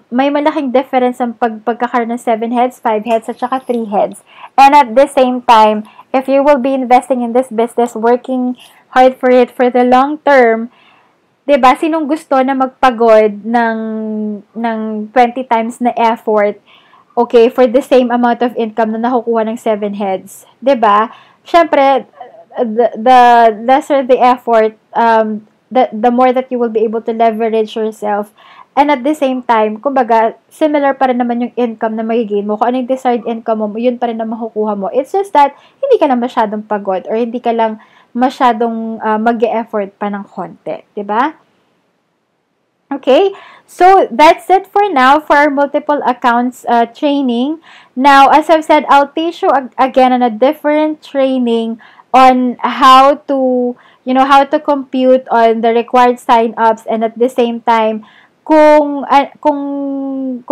may malaking difference ang pagkakaroon ng 7 heads, 5 heads, at saka 3 heads. And at the same time, if you will be investing in this business, working hard for it for the long term, diba, sinong gusto na magpagod ng 20 times na effort, okay, for the same amount of income na nakukuha ng 7 heads? Diba? Siyempre, the lesser the effort, the more that you will be able to leverage yourself. And at the same time, kumbaga, similar pa rin naman yung income na magiging mo. Kung ano yung desired income mo, yun pa rin na makukuha mo. It's just that, hindi ka lang masyadong pagod or hindi ka lang masyadong mag-e-effort pa ng konti. Diba? Okay, so that's it for now for our multiple accounts training. Now, as I've said, I'll teach you again on a different training on how to, how to compute on the required sign-ups, and at the same time, kung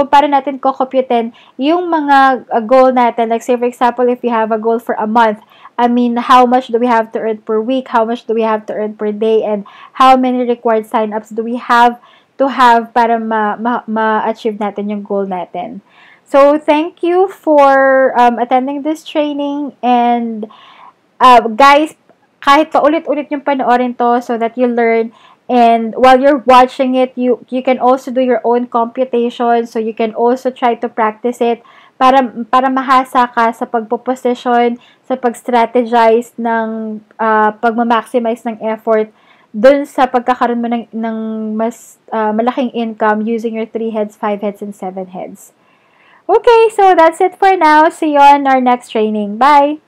paano natin kukumputin yung mga goal natin. Like say for example, if you have a goal for a month, I mean, how much do we have to earn per week? How much do we have to earn per day? And how many required sign-ups do we have to have para ma-achieve natin yung goal natin? So, thank you for attending this training. And guys, kahit paulit-ulit yung panoorin to so that you learn. And while you're watching it, you can also do your own computation. So, you can also try to practice it para mahasa ka sa pagpo-position, sa pag-strategize ng pagma-maximize ng effort dun sa pagkakaroon mo ng mas malaking income using your 3 heads, 5 heads, and 7 heads. Okay, so that's it for now. See you on our next training. Bye!